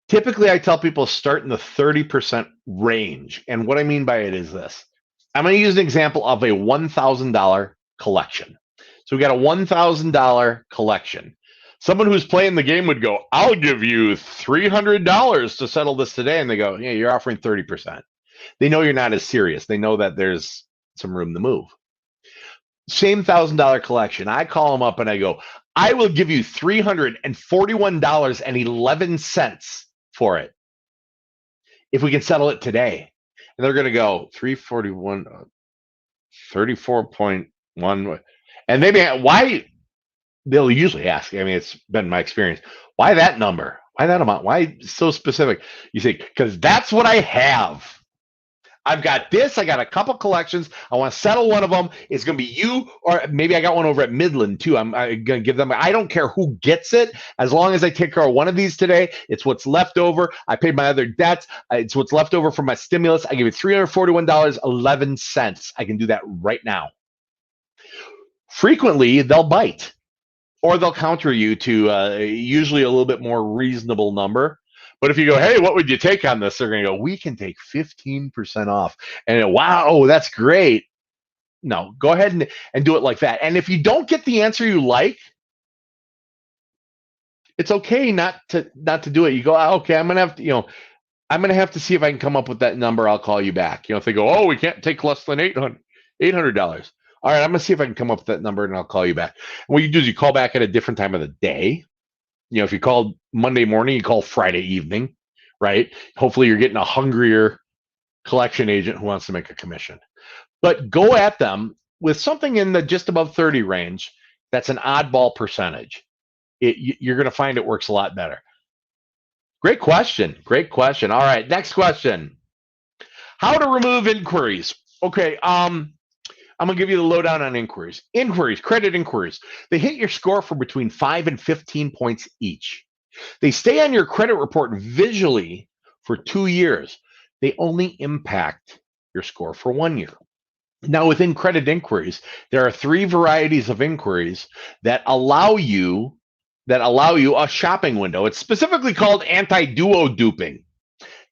A: Typically, I tell people start in the 30% range. And what I mean by it is this. I'm going to use an example of a $1,000 collection. So we got a $1,000 collection. Someone who's playing the game would go, I'll give you $300 to settle this today. And they go, yeah, you're offering 30%. They know you're not as serious. They know that there's some room to move. Same $1,000 collection. I call them up and I go, I will give you $341.11 for it if we can settle it today. And they're going to go 341, 34.1. And maybe why they'll usually ask, I mean, it's been my experience, why that number? Why that amount? Why so specific? You say, because that's what I have. I've got this. I got a couple collections. I want to settle one of them. It's going to be you, or maybe I got one over at Midland too. I'm going to give them. I don't care who gets it, as long as I take care of one of these today. It's what's left over. I paid my other debts. It's what's left over from my stimulus. I give you $341.11. I can do that right now. Frequently, they'll bite, or they'll counter you to usually a little bit more reasonable number. But if you go, hey, what would you take on this? They're going to go, we can take 15% off. And wow, that's great. No, go ahead and do it like that. And if you don't get the answer you like, it's okay not to do it. You go, okay, I'm going to have to, I'm going to have to see if I can come up with that number. I'll call you back. If they go, oh, we can't take less than $800. All right, I'm going to see if I can come up with that number and I'll call you back. And what you do is you call back at a different time of the day. If you called Monday morning, you call Friday evening, right? Hopefully you're getting a hungrier collection agent who wants to make a commission. But go at them with something in the just above 30 range. That's an oddball percentage. You're going to find it works a lot better. Great question. Great question. All right, next question. How to remove inquiries. Okay, I'm going to give you the lowdown on inquiries. Credit inquiries. They hit your score for between 5 and 15 points each. They stay on your credit report visually for 2 years. They only impact your score for 1 year. Now, within credit inquiries, there are 3 varieties of inquiries that allow you a shopping window. It's specifically called anti-duo duping.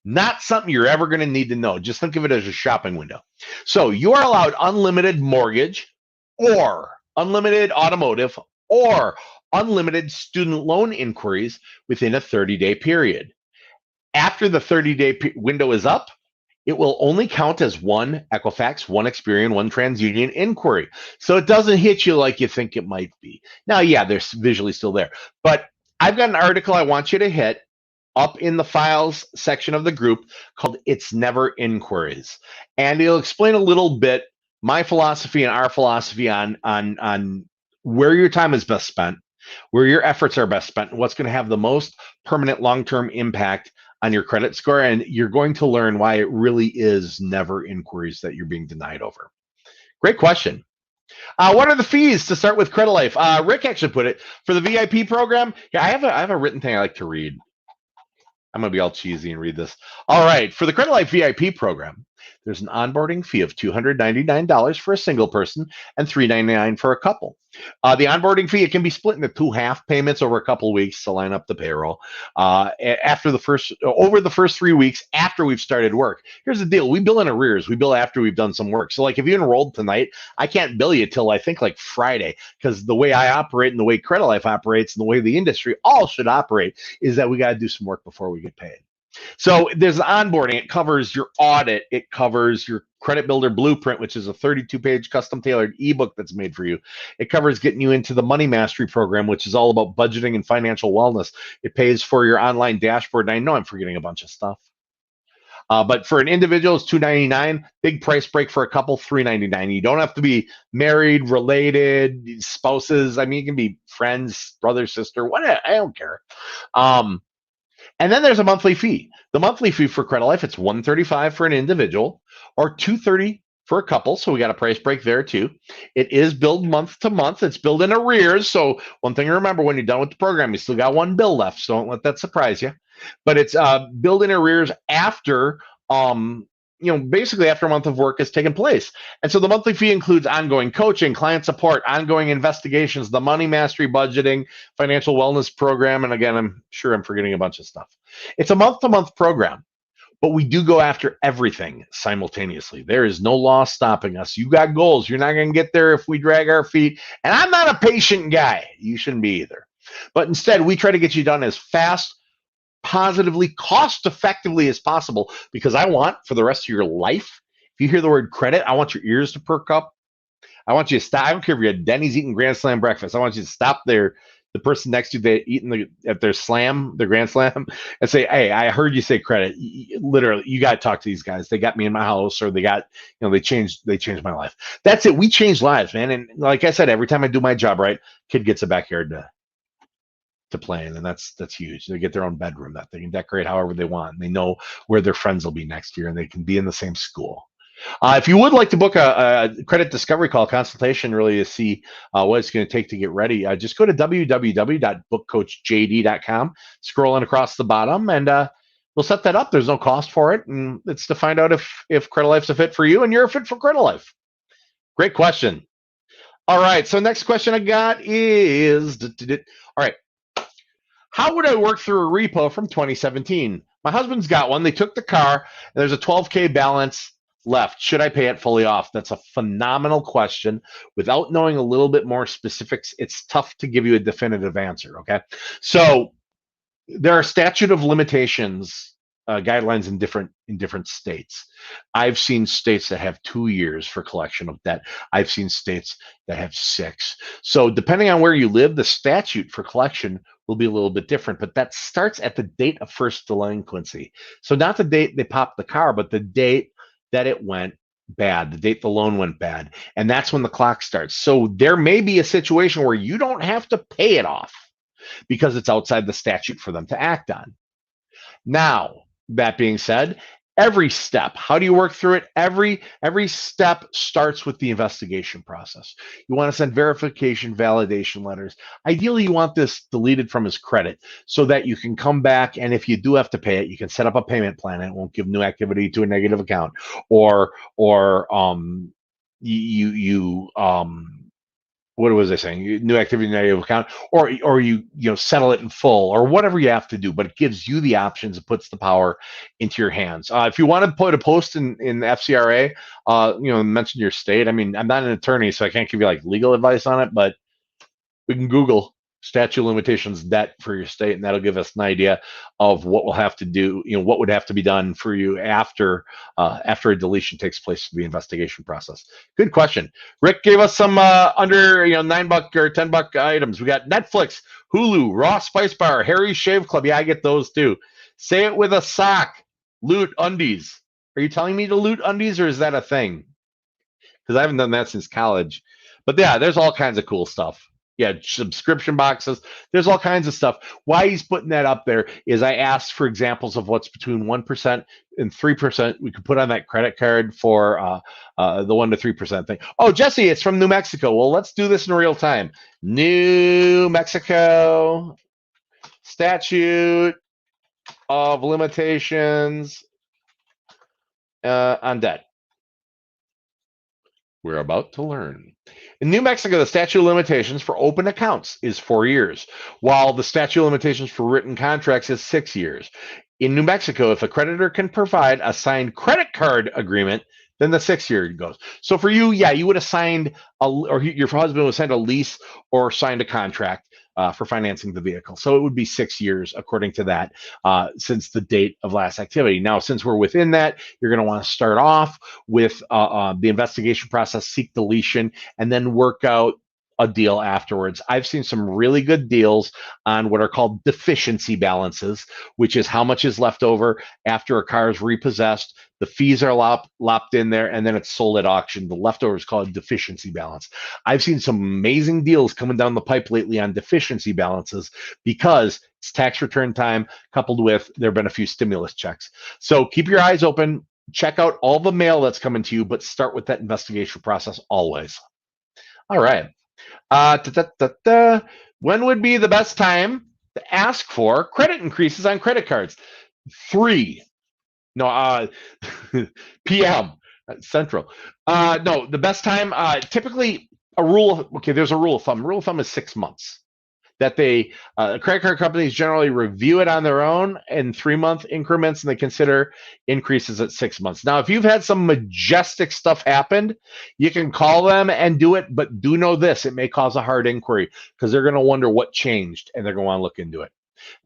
A: Not something you're ever going to need to know. Just think of it as a shopping window. So you are allowed unlimited mortgage or unlimited automotive or unlimited student loan inquiries within a 30-day period. After the 30-day window is up, it will only count as one Equifax, one Experian, one TransUnion inquiry. So it doesn't hit you like you think it might be. Now, yeah, they're visually still there. But I've got an article I want you to hit up in the files section of the group called It's Never Inquiries. And it'll explain a little bit my philosophy and our philosophy on where your time is best spent, where your efforts are best spent, and what's going to have the most permanent long-term impact on your credit score. And you're going to learn why it really is never inquiries that you're being denied over. Great question. What are the fees to start with Credilife? Rick actually put it for the VIP program. Yeah, I have a written thing I like to read. I'm going to be all cheesy and read this. All right. For the Credilife VIP program, there's an onboarding fee of $299 for a single person and $399 for a couple. The onboarding fee, it can be split into 2 half payments over a couple of weeks to line up the payroll. Over the first 3 weeks after we've started work. Here's the deal. We bill in arrears. We bill after we've done some work. So like if you enrolled tonight, I can't bill you till I think like Friday, because the way I operate and the way Credilife operates and the way the industry all should operate is that we got to do some work before we get paid. So there's onboarding. It covers your audit. It covers your credit builder blueprint, which is a 32-page custom tailored ebook that's made for you. It covers getting you into the money mastery program, which is all about budgeting and financial wellness. It pays for your online dashboard. And I know I'm forgetting a bunch of stuff. But for an individual, it's $299. Big price break for a couple, $399. You don't have to be married, related, spouses. I mean, you can be friends, brother, sister, whatever. I don't care. And then there's a monthly fee. The monthly fee for Credilife, it's $135 for an individual or $230 for a couple. So we got a price break there too. It is billed month to month. It's billed in arrears. So one thing to remember, when you're done with the program, you still got one bill left. So don't let that surprise you. But it's billed in arrears after basically after a month of work has taken place. And so the monthly fee includes ongoing coaching, client support, ongoing investigations, the money mastery budgeting, financial wellness program. And again, I'm sure I'm forgetting a bunch of stuff. It's a month-to-month program, but we do go after everything simultaneously. There is no law stopping us. You got goals. You're not going to get there if we drag our feet. And I'm not a patient guy. You shouldn't be either. But instead, we try to get you done as fast, positively, cost effectively as possible, because I want for the rest of your life, if you hear the word credit, I want your ears to perk up. I want you to stop. I don't care if you're at Denny's eating Grand Slam breakfast. I want you to stop there, the person next to you, they eating at their Grand Slam, and say, "Hey, I heard you say credit. Literally, you got to talk to these guys. They got me in my house, or they changed my life." That's it. We change lives, man. And like I said, every time I do my job right, kid gets a backyard to play in, and that's huge. They get their own bedroom that they can decorate however they want, and they know where their friends will be next year, and they can be in the same school. If you would like to book a credit discovery call consultation, really to see what it's going to take to get ready, just go to www.bookcoachjd.com, scrolling across the bottom, and we'll set that up. There's no cost for it, and it's to find out if Credilife's a fit for you and you're a fit for Credilife. Great question. All right, so next question I got is, all right, how would I work through a repo from 2017? My husband's got one. They took the car, and there's a $12K balance left. Should I pay it fully off? That's a phenomenal question. Without knowing a little bit more specifics, it's tough to give you a definitive answer, okay? So there are statute of limitations guidelines in different states. I've seen states that have 2 years for collection of debt. I've seen states that have 6. So depending on where you live, the statute for collection will be a little bit different, but that starts at the date of first delinquency. So not the date they popped the car, but the date that it went bad, the date the loan went bad. And that's when the clock starts. So there may be a situation where you don't have to pay it off because it's outside the statute for them to act on. Now, that being said, every step, how do you work through it? Every step starts with the investigation process. You want to send verification, validation letters. Ideally, you want this deleted from his credit so that you can come back, and if you do have to pay it, you can set up a payment plan and it won't give new activity to a negative account, or what was I saying? New activity negative account, or you settle it in full, or whatever you have to do. But it gives you the options. It puts the power into your hands. If you want to put a post in the FCRA, mention your state. I mean, I'm not an attorney, so I can't give you like legal advice on it, but we can Google statute of limitations debt for your state, and that'll give us an idea of what we'll have to do, what would have to be done for you after a deletion takes place through the investigation process. Good question. Rick gave us some under $9 or $10 items. We got Netflix, Hulu, Raw Spice Bar, Harry's Shave Club. Yeah, I get those too. Say it with a sock. Loot undies. Are you telling me to loot undies, or is that a thing? Because I haven't done that since college. But yeah, there's all kinds of cool stuff. Yeah, subscription boxes. There's all kinds of stuff. Why he's putting that up there is I asked for examples of what's between 1% and 3% we could put on that credit card for the 1 to 3% thing. Oh, Jesse, it's from New Mexico. Well, let's do this in real time. New Mexico statute of limitations on debt. We're about to learn. In New Mexico, the statute of limitations for open accounts is 4 years, while the statute of limitations for written contracts is 6 years. In New Mexico, if a creditor can provide a signed credit card agreement, then the 6 year goes. So for you, yeah, you would have signed, or your husband would signed a lease or signed a contract for financing the vehicle. So it would be 6 years according to that since the date of last activity. Now, since we're within that, you're going to want to start off with the investigation process, seek deletion, and then work out a deal afterwards. I've seen some really good deals on what are called deficiency balances, which is how much is left over after a car is repossessed. The fees are lopped in there, and then it's sold at auction. The leftover is called deficiency balance. I've seen some amazing deals coming down the pipe lately on deficiency balances because it's tax return time, coupled with there have been a few stimulus checks. So keep your eyes open. Check out all the mail that's coming to you, but start with that investigation process always. All right. When would be the best time to ask for credit increases on credit cards? 3. No, p.m. Central. No, the best time, typically there's a rule of thumb. Rule of thumb is 6 months that credit card companies generally review it on their own in 3-month increments, and they consider increases at 6 months. Now, if you've had some majestic stuff happen, you can call them and do it, but do know this, it may cause a hard inquiry because they're going to wonder what changed and they're going to want to look into it.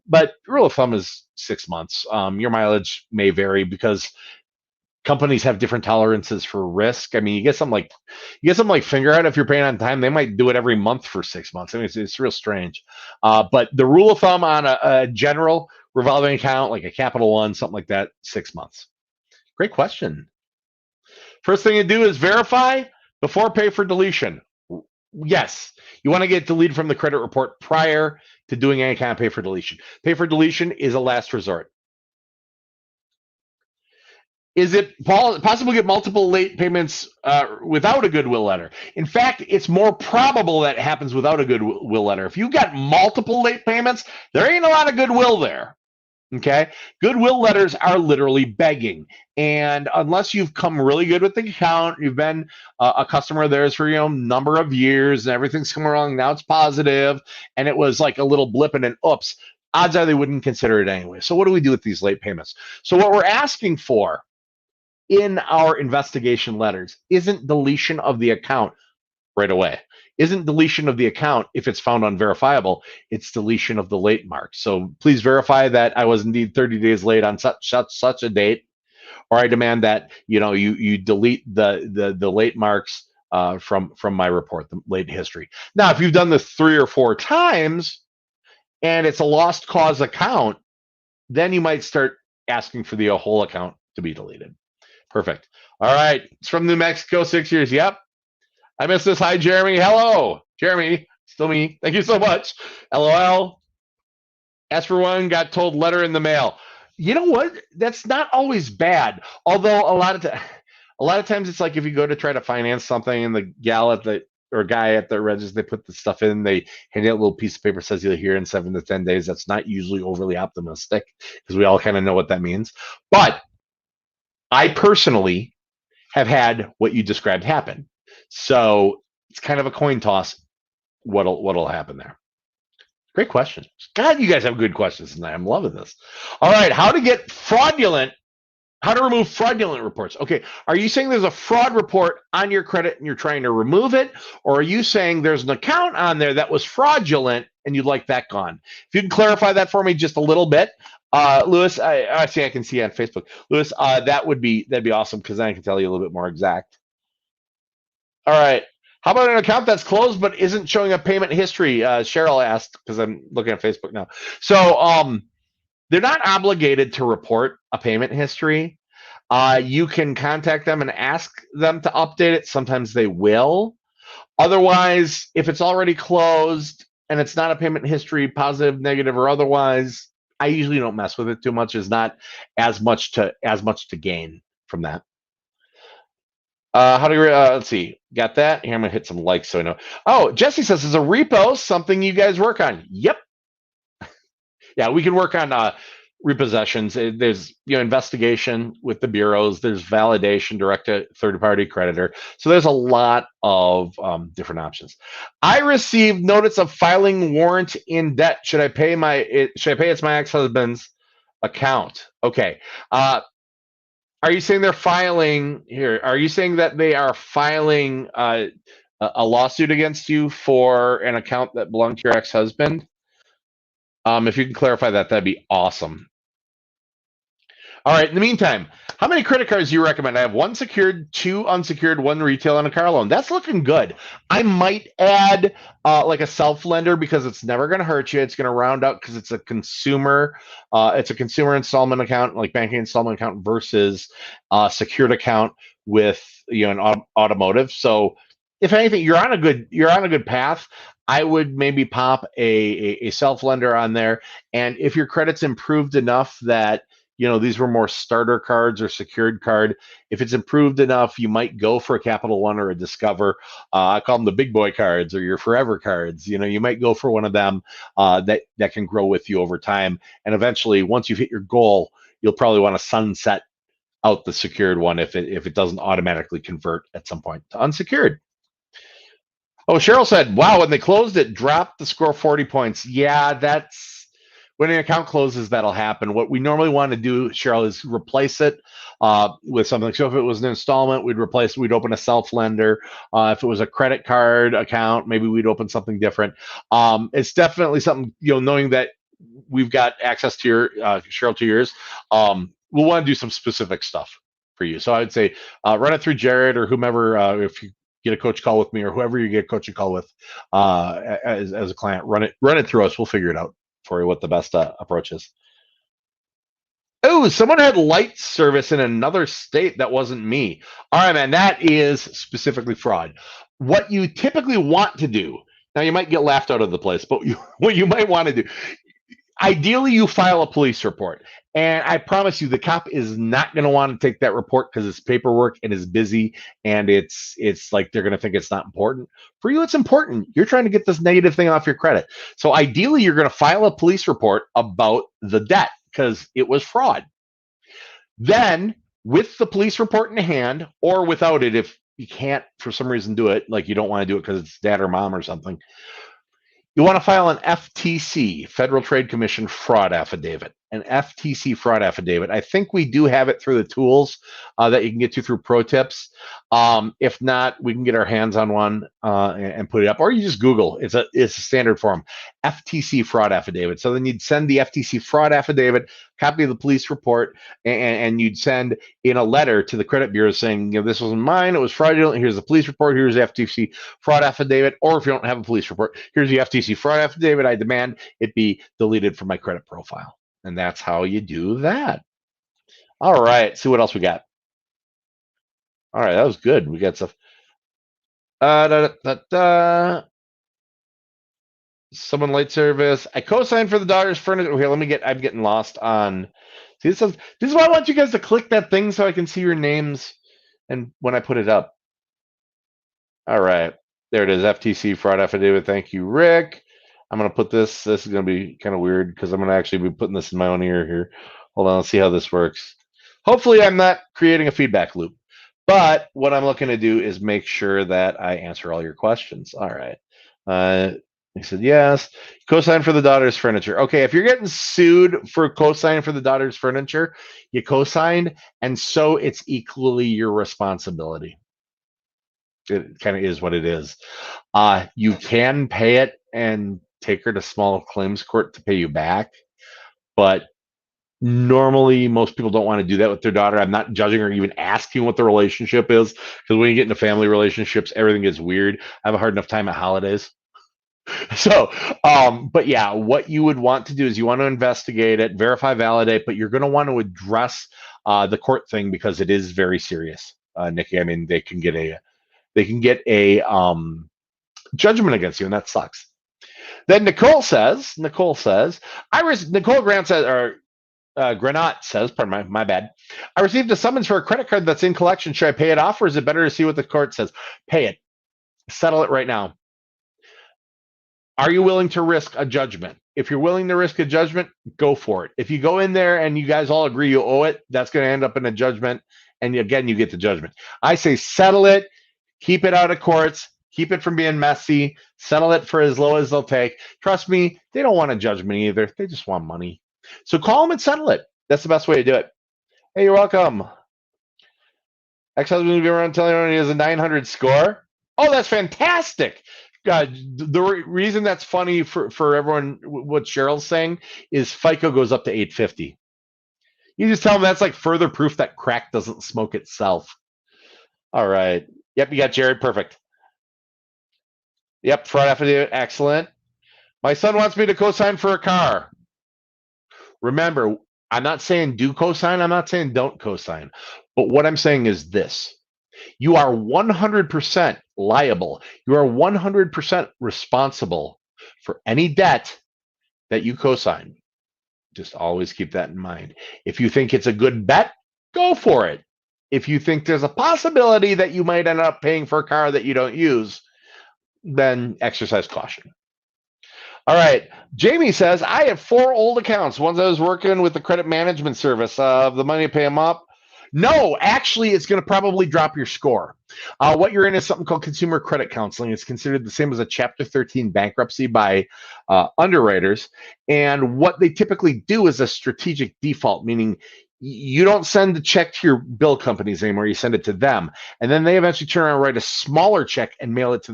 A: But rule of thumb is 6 months. Your mileage may vary because companies have different tolerances for risk. I mean, you get something like finger out if you're paying on time, they might do it every month for 6 months. I mean, it's real strange. But the rule of thumb on a general revolving account, like a Capital One, something like that, 6 months. Great question. First thing to do is verify before pay for deletion. Yes, you want to get deleted from the credit report prior to doing any kind of pay for deletion. Pay for deletion is a last resort. Is it possible to get multiple late payments without a goodwill letter? In fact, it's more probable that it happens without a goodwill letter. If you've got multiple late payments, there ain't a lot of goodwill there. Okay, goodwill letters are literally begging, and unless you've come really good with the account, you've been a customer of theirs for number of years, and everything's coming along now, it's positive, and it was like a little blip and an oops. Odds are they wouldn't consider it anyway. So what do we do with these late payments? So what we're asking for in our investigation letters isn't deletion of the account right away. Isn't deletion of the account if it's found unverifiable. It's deletion of the late mark. So please verify that I was indeed 30 days late on such a date, or I demand that you delete the late marks from my report, the late history. Now, if you've done this 3 or 4 times and it's a lost cause account, then you might start asking for the whole account to be deleted. Perfect. All right. It's from New Mexico, 6 years. Yep. I missed this. Hi, Jeremy. Hello. Jeremy. Still me. Thank you so much. LOL. Asked for one, got told letter in the mail. You know what? That's not always bad. Although a lot of times it's like if you go to try to finance something and the gal or guy at the register, they put the stuff in, they hand you a little piece of paper, says you'll hear in 7 to 10 days. That's not usually overly optimistic because we all kind of know what that means. But I personally have had what you described happen. So it's kind of a coin toss what'll happen there. Great question. God, you guys have good questions tonight. I'm loving this. All right, how to remove fraudulent reports. Okay, are you saying there's a fraud report on your credit and you're trying to remove it? Or are you saying there's an account on there that was fraudulent and you'd like that gone? If you can clarify that for me just a little bit. Lewis, I can see on Facebook. Lewis, that'd be awesome because then I can tell you a little bit more exact. All right. How about an account that's closed but isn't showing a payment history? Cheryl asked because I'm looking at Facebook now. So they're not obligated to report a payment history. You can contact them and ask them to update it. Sometimes they will. Otherwise, if it's already closed and it's not a payment history, positive, negative, or otherwise, I usually don't mess with it too much. There's not as much to gain from that. How do you, let's see, got that? Here, I'm gonna hit some likes so I know. Oh, Jesse says, is a repo something you guys work on? Yep. Yeah, we can work on repossessions. There's investigation with the bureaus. There's validation direct to third-party creditor. So there's a lot of different options. I received notice of filing warrant in debt. Should I pay it's my ex-husband's account? Okay. Are you saying they're filing here? Are you saying that they are filing a lawsuit against you for an account that belonged to your ex-husband? If you can clarify that, that'd be awesome. All right. In the meantime, how many credit cards do you recommend? I have one secured, two unsecured, one retail, and a car loan. That's looking good. I might add like a self lender because it's never going to hurt you. It's going to round out because it's a consumer. It's a consumer installment account, like banking installment account versus secured account with an automotive. So if anything, you're on a good path. I would maybe pop a self lender on there, and if your credit's improved enough that these were more starter cards or secured card. If it's improved enough, you might go for a Capital One or a Discover. I call them the big boy cards or your forever cards. You might go for one of them that can grow with you over time. And eventually, once you've hit your goal, you'll probably want to sunset out the secured one if it doesn't automatically convert at some point to unsecured. Oh, Cheryl said, wow, when they closed it, dropped the score 40 points. Yeah, that's when an account closes, that'll happen. What we normally want to do, Cheryl, is replace it with something. So if it was an installment, we'd open a self lender. If it was a credit card account, maybe we'd open something different. It's definitely something, knowing that we've got access to your, Cheryl, to yours, we'll want to do some specific stuff for you. So I would say run it through Jared or whomever, if you get a coach call with me or whoever you get a coaching call with as a client, run it through us. We'll figure it out for you what the best approach is. Oh, someone had light service in another state that wasn't me. All right, man, that is specifically fraud. What you typically want to do, now you might get laughed out of the place, but what you might want to do, ideally you file a police report. And I promise you, the cop is not going to want to take that report because it's paperwork and is busy, and it's like they're going to think it's not important. For you, it's important. You're trying to get this negative thing off your credit. So ideally, you're going to file a police report about the debt because it was fraud. Then, with the police report in hand, or without it, if you can't for some reason do it, like you don't want to do it because it's dad or mom or something, you want to file an FTC, Federal Trade Commission fraud affidavit. An FTC fraud affidavit. I think we do have it through the tools that you can get to through ProTips. If not, we can get our hands on one and put it up, or you just Google. It's a standard form, FTC fraud affidavit. So then you'd send the FTC fraud affidavit, copy of the police report, and you'd send in a letter to the credit bureau saying, this wasn't mine, it was fraudulent. Here's the police report. Here's the FTC fraud affidavit. Or if you don't have a police report, here's the FTC fraud affidavit. I demand it be deleted from my credit profile. And that's how you do that. All right, see what else we got. All right, that was good. We got stuff. Someone late service. I co-signed for the daughter's furniture. Okay, I'm getting lost on. See, this is why I want you guys to click that thing so I can see your names and when I put it up. All right, there it is. FTC fraud affidavit. Thank you, Rick. I'm going to put this. This is going to be kind of weird because I'm going to actually be putting this in my own ear here. Hold on, let's see how this works. Hopefully, I'm not creating a feedback loop. But what I'm looking to do is make sure that I answer all your questions. All right. He said, yes. Co-sign for the daughter's furniture. Okay, if you're getting sued for co-signing for the daughter's furniture, you co-signed, and so it's equally your responsibility. It kind of is what it is. You can pay it and take her to small claims court to pay you back, but normally most people don't want to do that with their daughter. I'm not judging or even asking what the relationship is, because when you get into family relationships, everything gets weird. I have a hard enough time at holidays. So, but yeah, what you would want to do is you want to investigate it, verify, validate, but you're going to want to address the court thing because it is very serious, Nikki. I mean, they can get a judgment against you, and that sucks. Then Nicole Grant says, or Granat says, pardon my bad. I received a summons for a credit card that's in collection. Should I pay it off, or is it better to see what the court says? Pay it. Settle it right now. Are you willing to risk a judgment? If you're willing to risk a judgment, go for it. If you go in there and you guys all agree you owe it, that's going to end up in a judgment. And again, you get the judgment. I say settle it. Keep it out of courts. Keep it from being messy. Settle it for as low as they'll take. Trust me, they don't want a judgment either. They just want money. So call them and settle it. That's the best way to do it. Hey, you're welcome. Ex-husband will be around telling everyone he has a 900 score. Oh, that's fantastic. The reason that's funny for everyone, what Cheryl's saying, is FICO goes up to 850. You just tell them that's like further proof that crack doesn't smoke itself. All right. Yep, you got Jared. Perfect. Yep, fraud affidavit. Excellent. My son wants me to co-sign for a car. Remember, I'm not saying do co-sign. I'm not saying don't co-sign. But what I'm saying is this. You are 100% liable. You are 100% responsible for any debt that you co-sign. Just always keep that in mind. If you think it's a good bet, go for it. If you think there's a possibility that you might end up paying for a car that you don't use, then exercise caution. All right. Jamie says, I have 4 old accounts. Ones I was working with the credit management service. The money to pay them up. No, actually, it's going to probably drop your score. What you're in is something called consumer credit counseling. It's considered the same as a Chapter 13 bankruptcy by underwriters. And what they typically do is a strategic default, meaning you don't send the check to your bill companies anymore. You send it to them. And then they eventually turn around and write a smaller check and mail it to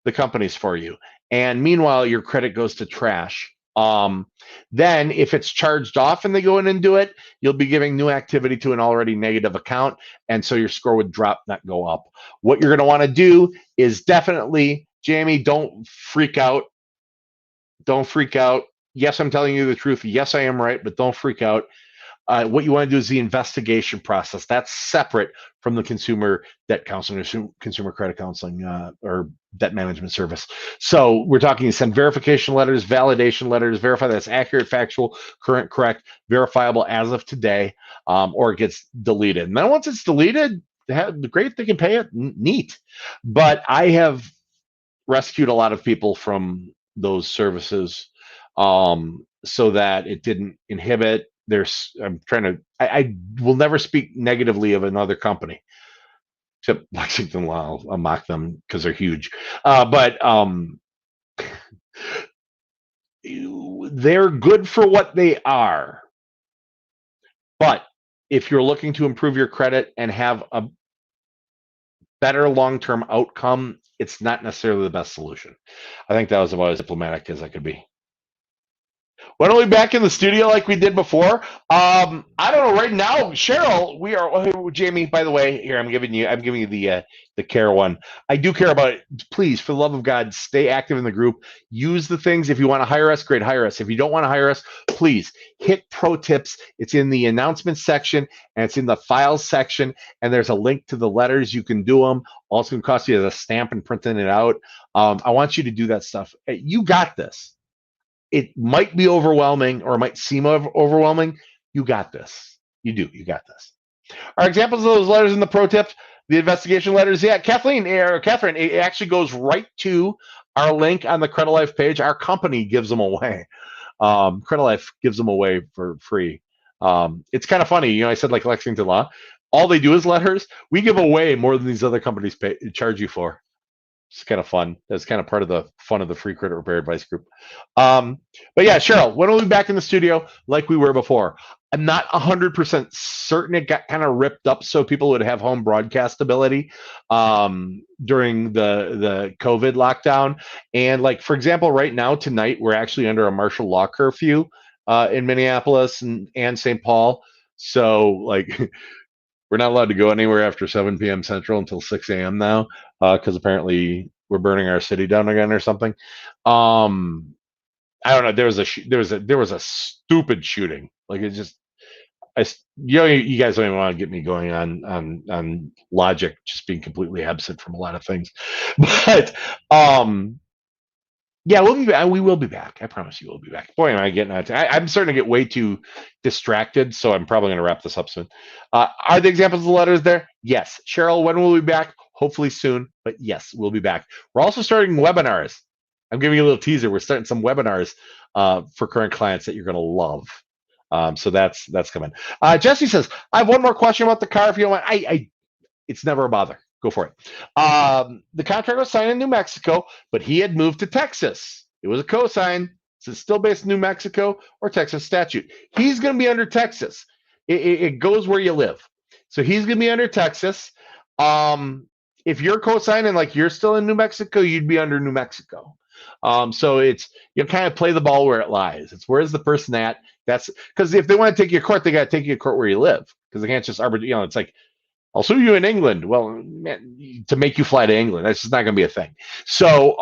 A: the companies for you. And meanwhile, your credit goes to trash. Then if it's charged off and they go in and do it, you'll be giving new activity to an already negative account. And so your score would drop, not go up. What you're going to want to do is definitely, Jamie, don't freak out. Don't freak out. Yes, I'm telling you the truth. Yes, I am right, but don't freak out. What you want to do is the investigation process. That's separate from the consumer debt counseling or consumer credit counseling or debt management service. So we're talking send verification letters, validation letters, verify that's accurate, factual, current, correct, verifiable as of today, or it gets deleted. And then once it's deleted, great, they can pay it, neat. But I have rescued a lot of people from those services so that it didn't inhibit. I will never speak negatively of another company, except Lexington Law. I'll mock them because they're huge. But they're good for what they are. But if you're looking to improve your credit and have a better long-term outcome, it's not necessarily the best solution. I think that was about as diplomatic as I could be. Why don't we back in the studio like we did before? I don't know. Right now, Cheryl, we are. Oh, Jamie, by the way, here I'm giving you the care one. I do care about it. Please, for the love of God, stay active in the group. Use the things. If you want to hire us, great, hire us. If you don't want to hire us, please hit Pro Tips. It's in the announcements section and it's in the files section. And there's a link to the letters. You can do them. All it's going to cost you is a stamp and printing it out. I want you to do that stuff. You got this. It might be overwhelming or it might seem overwhelming. You got this. You do. You got this. Our examples of those letters in the Pro Tips, the investigation letters. Yeah, Catherine, it actually goes right to our link on the Credilife page. Our company gives them away. Credilife gives them away for free. It's kind of funny. I said like Lexington Law. All they do is letters. We give away more than these other companies charge you for. It's kind of fun. That's kind of part of the fun of the free credit repair advice group. But yeah, Cheryl, when are we back in the studio like we were before? I'm not 100% certain. It got kind of ripped up so people would have home broadcast ability during the COVID lockdown. And like, for example, right now, tonight, we're actually under a martial law curfew in Minneapolis and St. Paul. So like, we're not allowed to go anywhere after 7 p.m. Central until 6 a.m. now, because apparently we're burning our city down again or something. I don't know. There was a stupid shooting. Like it just, you guys don't even want to get me going on logic, just being completely absent from a lot of things. But yeah, we'll be back. We will be back. I promise you we'll be back. Boy, am I getting out. I'm starting to get way too distracted, so I'm probably going to wrap this up soon. Are the examples of the letters there? Yes. Cheryl, when will we be back? Hopefully soon, but yes, we'll be back. We're also starting webinars. I'm giving you a little teaser. We're starting some webinars for current clients that you're going to love. So that's coming. Jesse says, I have one more question about the car. If you don't mind, it's never a bother. Go for it. The contract was signed in New Mexico, but he had moved to Texas. It was a cosign. So it's still based in New Mexico or Texas statute. He's going to be under Texas. It goes where you live. So he's going to be under Texas. If you're cosigning like you're still in New Mexico, you'd be under New Mexico. So it's you kind of play the ball where it lies. It's where's the person at? That's because if they want to take you to court, they got to take you to court where you live because they can't just arbitrate. It's like I'll sue you in England. Well, man, to make you fly to England, that's just not going to be a thing. So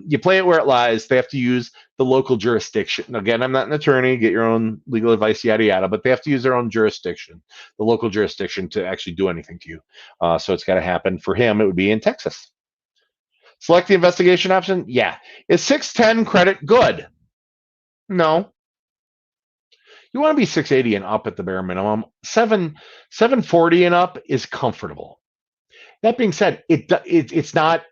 A: you play it where it lies. They have to use the local jurisdiction. Again, I'm not an attorney. Get your own legal advice, yada yada. But they have to use their own jurisdiction, the local jurisdiction, to actually do anything to you. So it's got to happen. For him, it would be in Texas. Select the investigation option. Yeah. Is 610 credit good? No. You want to be 680 and up at the bare minimum. 740 and up is comfortable. That being said, it's not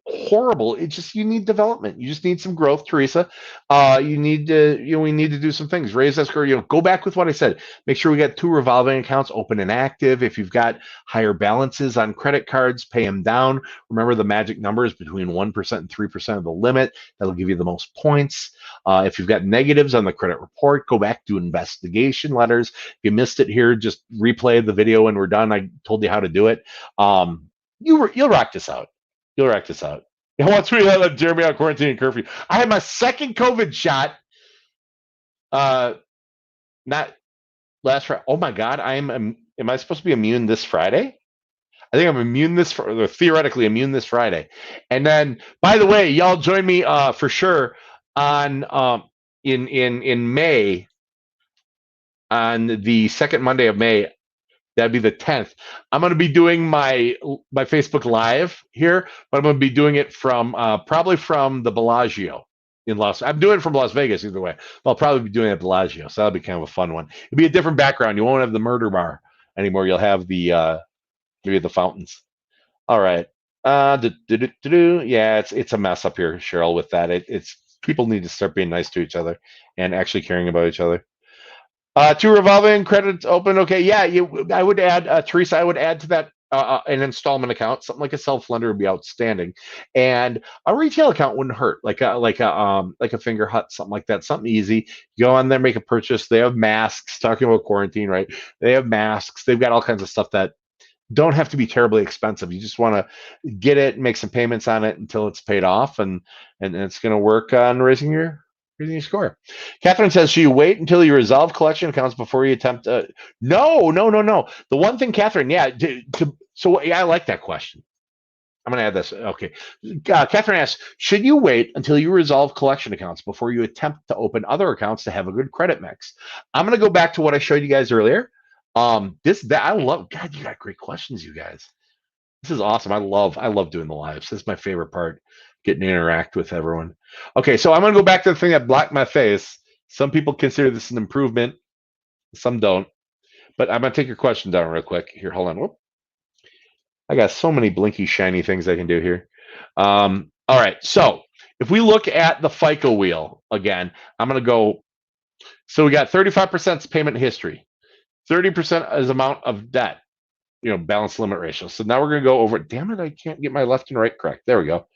A: horrible. It's just you need development. You just need some growth, Teresa. You need to, we need to do some things. Raise that score. Go back with what I said. Make sure we got 2 revolving accounts open and active. If you've got higher balances on credit cards, pay them down. Remember the magic number is between 1% and 3% of the limit. That'll give you the most points. If you've got negatives on the credit report, go back to investigation letters. If you missed it here, just replay the video when we're done. I told you how to do it. You'll rock this out. You'll rock this out. And once we let Jeremy out quarantine and curfew, I had my second COVID shot. Not last Friday. Oh my God, am I supposed to be immune this Friday? I think I'm immune or theoretically immune this Friday. And then, by the way, y'all join me for sure on in May, on the second Monday of May. That'd be the 10th. I'm going to be doing my Facebook Live here, but I'm going to be doing it from probably from the Bellagio in I'm doing it from Las Vegas either way. I'll probably be doing it at Bellagio, so that'll be kind of a fun one. It'll be a different background. You won't have the murder bar anymore. You'll have the maybe the fountains. All right. Yeah, it's a mess up here, Cheryl. With that, it's people need to start being nice to each other and actually caring about each other. 2 revolving credits open. Okay, yeah, I would add, Teresa, I would add to that an installment account. Something like a self-lender would be outstanding, and a retail account wouldn't hurt. Like a Finger Hut, something like that. Something easy. You go on there, make a purchase. They have masks. Talking about quarantine, right? They have masks. They've got all kinds of stuff that don't have to be terribly expensive. You just want to get it, make some payments on it until it's paid off, and it's going to work on raising your score. Catherine says, should you wait until you resolve collection accounts before you attempt? No. The one thing, Catherine, yeah. So yeah, I like that question. I'm going to add this. Okay. Catherine asks, should you wait until you resolve collection accounts before you attempt to open other accounts to have a good credit mix? I'm going to go back to what I showed you guys earlier. I love. God, you got great questions, you guys. This is awesome. I love doing the lives. This is my favorite part, getting to interact with everyone. Okay, so I'm going to go back to the thing that blocked my face. Some people consider this an improvement. Some don't. But I'm going to take your question down real quick. Here, hold on. Whoop. I got so many blinky, shiny things I can do here. All right, so if we look at the FICO wheel, again, I'm going to go. So we got 35% payment history. 30% is amount of debt. Balance limit ratio. So now we're going to go over. Damn it, I can't get my left and right correct. There we go.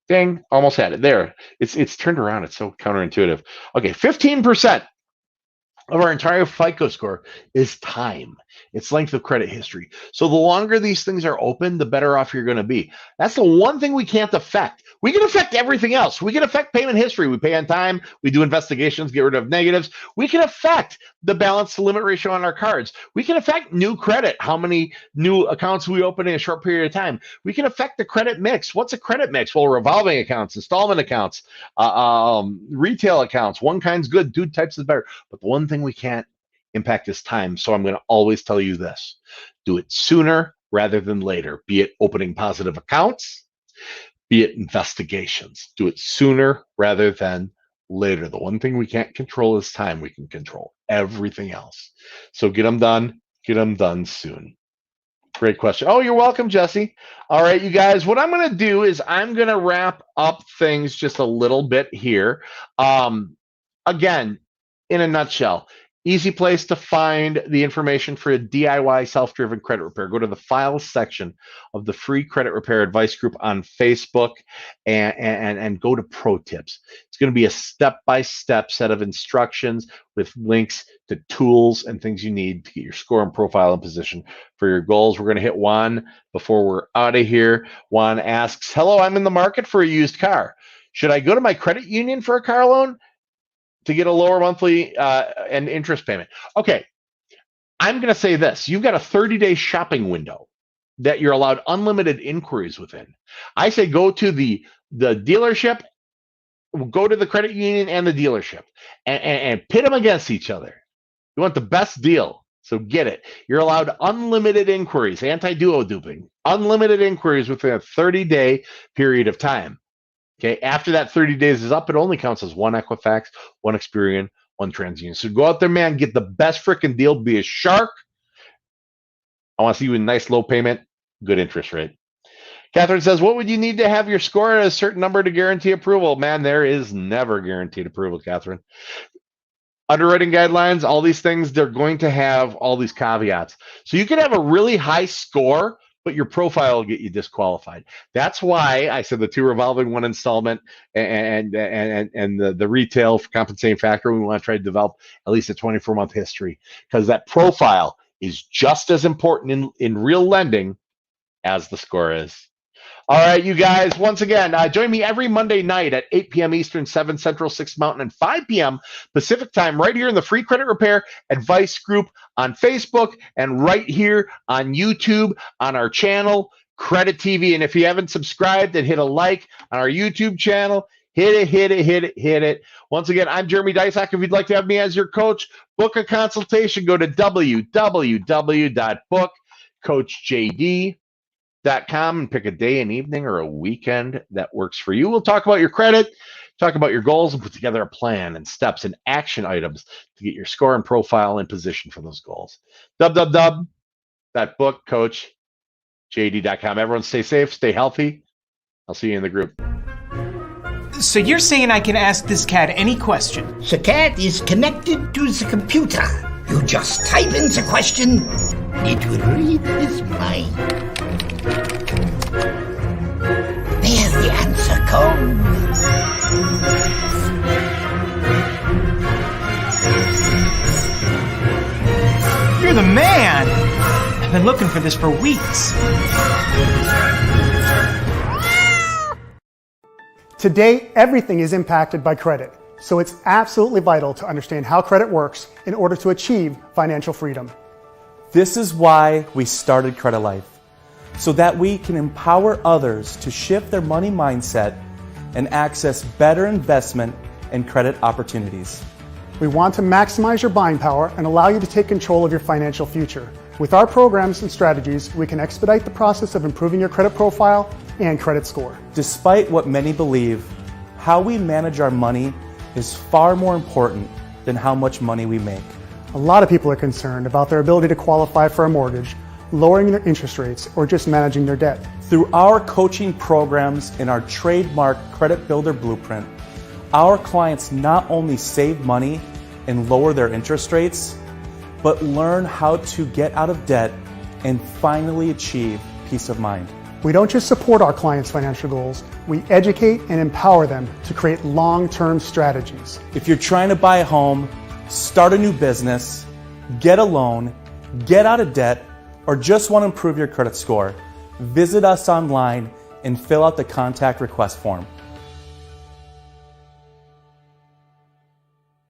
A: Dang, almost had it. There. It's turned around. It's so counterintuitive. Okay, 15% of our entire FICO score is time. It's length of credit history. So the longer these things are open, the better off you're going to be. That's the one thing we can't affect. We can affect everything else. We can affect payment history. We pay on time. We do investigations, get rid of negatives. We can affect the balance to limit ratio on our cards. We can affect new credit, how many new accounts we open in a short period of time. We can affect the credit mix. What's a credit mix? Well, revolving accounts, installment accounts, retail accounts. One kind's good, two types is better. But the one thing we can't impact is time. So I'm going to always tell you this. Do it sooner rather than later, be it opening positive accounts, be it investigations. Do it sooner rather than later. The one thing we can't control is time. We can control everything else. So get them done soon. Great question. Oh, you're welcome, Jesse. All right, you guys, what I'm going to do is I'm going to wrap up things just a little bit here. Again, in a nutshell, easy place to find the information for a DIY self-driven credit repair. Go to the files section of the free credit repair advice group on Facebook and go to ProTips. It's going to be a step-by-step set of instructions with links to tools and things you need to get your score and profile in position for your goals. We're going to hit Juan before we're out of here. Juan asks, hello, I'm in the market for a used car. Should I go to my credit union for a car loan to get a lower monthly and interest payment? Okay, I'm going to say this. You've got a 30-day shopping window that you're allowed unlimited inquiries within. I say go to the dealership, go to the credit union and the dealership and pit them against each other. You want the best deal, so get it. You're allowed unlimited inquiries, anti-duo duping, unlimited inquiries within a 30-day period of time. Okay, after that 30 days is up, it only counts as one Equifax, one Experian, one TransUnion. So go out there, man, get the best freaking deal, be a shark. I want to see you with a nice low payment, good interest rate. Catherine says, what would you need to have your score at a certain number to guarantee approval? Man, there is never guaranteed approval, Catherine. Underwriting guidelines, all these things, they're going to have all these caveats. So you can have a really high score, but your profile will get you disqualified. That's why I said the 2 revolving 1 installment and the retail compensating factor. We want to try to develop at least a 24-month history, because that profile is just as important in real lending as the score is. All right, you guys, once again, join me every Monday night at 8 p.m. Eastern, 7 Central, 6 Mountain, and 5 p.m. Pacific time, right here in the Free Credit Repair Advice Group on Facebook and right here on YouTube on our channel, Credit TV. And if you haven't subscribed, and hit a like on our YouTube channel. Hit it, hit it, hit it, hit it. Once again, I'm Jeremy Deysach. If you'd like to have me as your coach, book a consultation. Go to www.bookcoachjd.com and pick a day, an evening, or a weekend that works for you. We'll talk about your credit, talk about your goals, and put together a plan and steps and action items to get your score and profile in position for those goals. www.bookcoachjd.com. Everyone stay safe, stay healthy. I'll see you in the group.
B: So you're saying I can ask this cat any question?
C: The cat is connected to the computer. You just type in the question, it will read his mind. There the answer comes.
B: You're the man! I've been looking for this for weeks.
D: Today, everything is impacted by credit, so it's absolutely vital to understand how credit works in order to achieve financial freedom.
E: This is why we started Credilife, so that we can empower others to shift their money mindset and access better investment and credit opportunities.
D: We want to maximize your buying power and allow you to take control of your financial future. With our programs and strategies, we can expedite the process of improving your credit profile and credit score.
E: Despite what many believe, how we manage our money is far more important than how much money we make.
D: A lot of people are concerned about their ability to qualify for a mortgage, lowering their interest rates, or just managing their debt.
E: Through our coaching programs and our trademark Credit Builder Blueprint, our clients not only save money and lower their interest rates, but learn how to get out of debt and finally achieve peace of mind.
D: We don't just support our clients' financial goals, we educate and empower them to create long-term strategies.
E: If you're trying to buy a home, start a new business, get a loan, get out of debt, or just want to improve your credit score, visit us online and fill out the contact request form.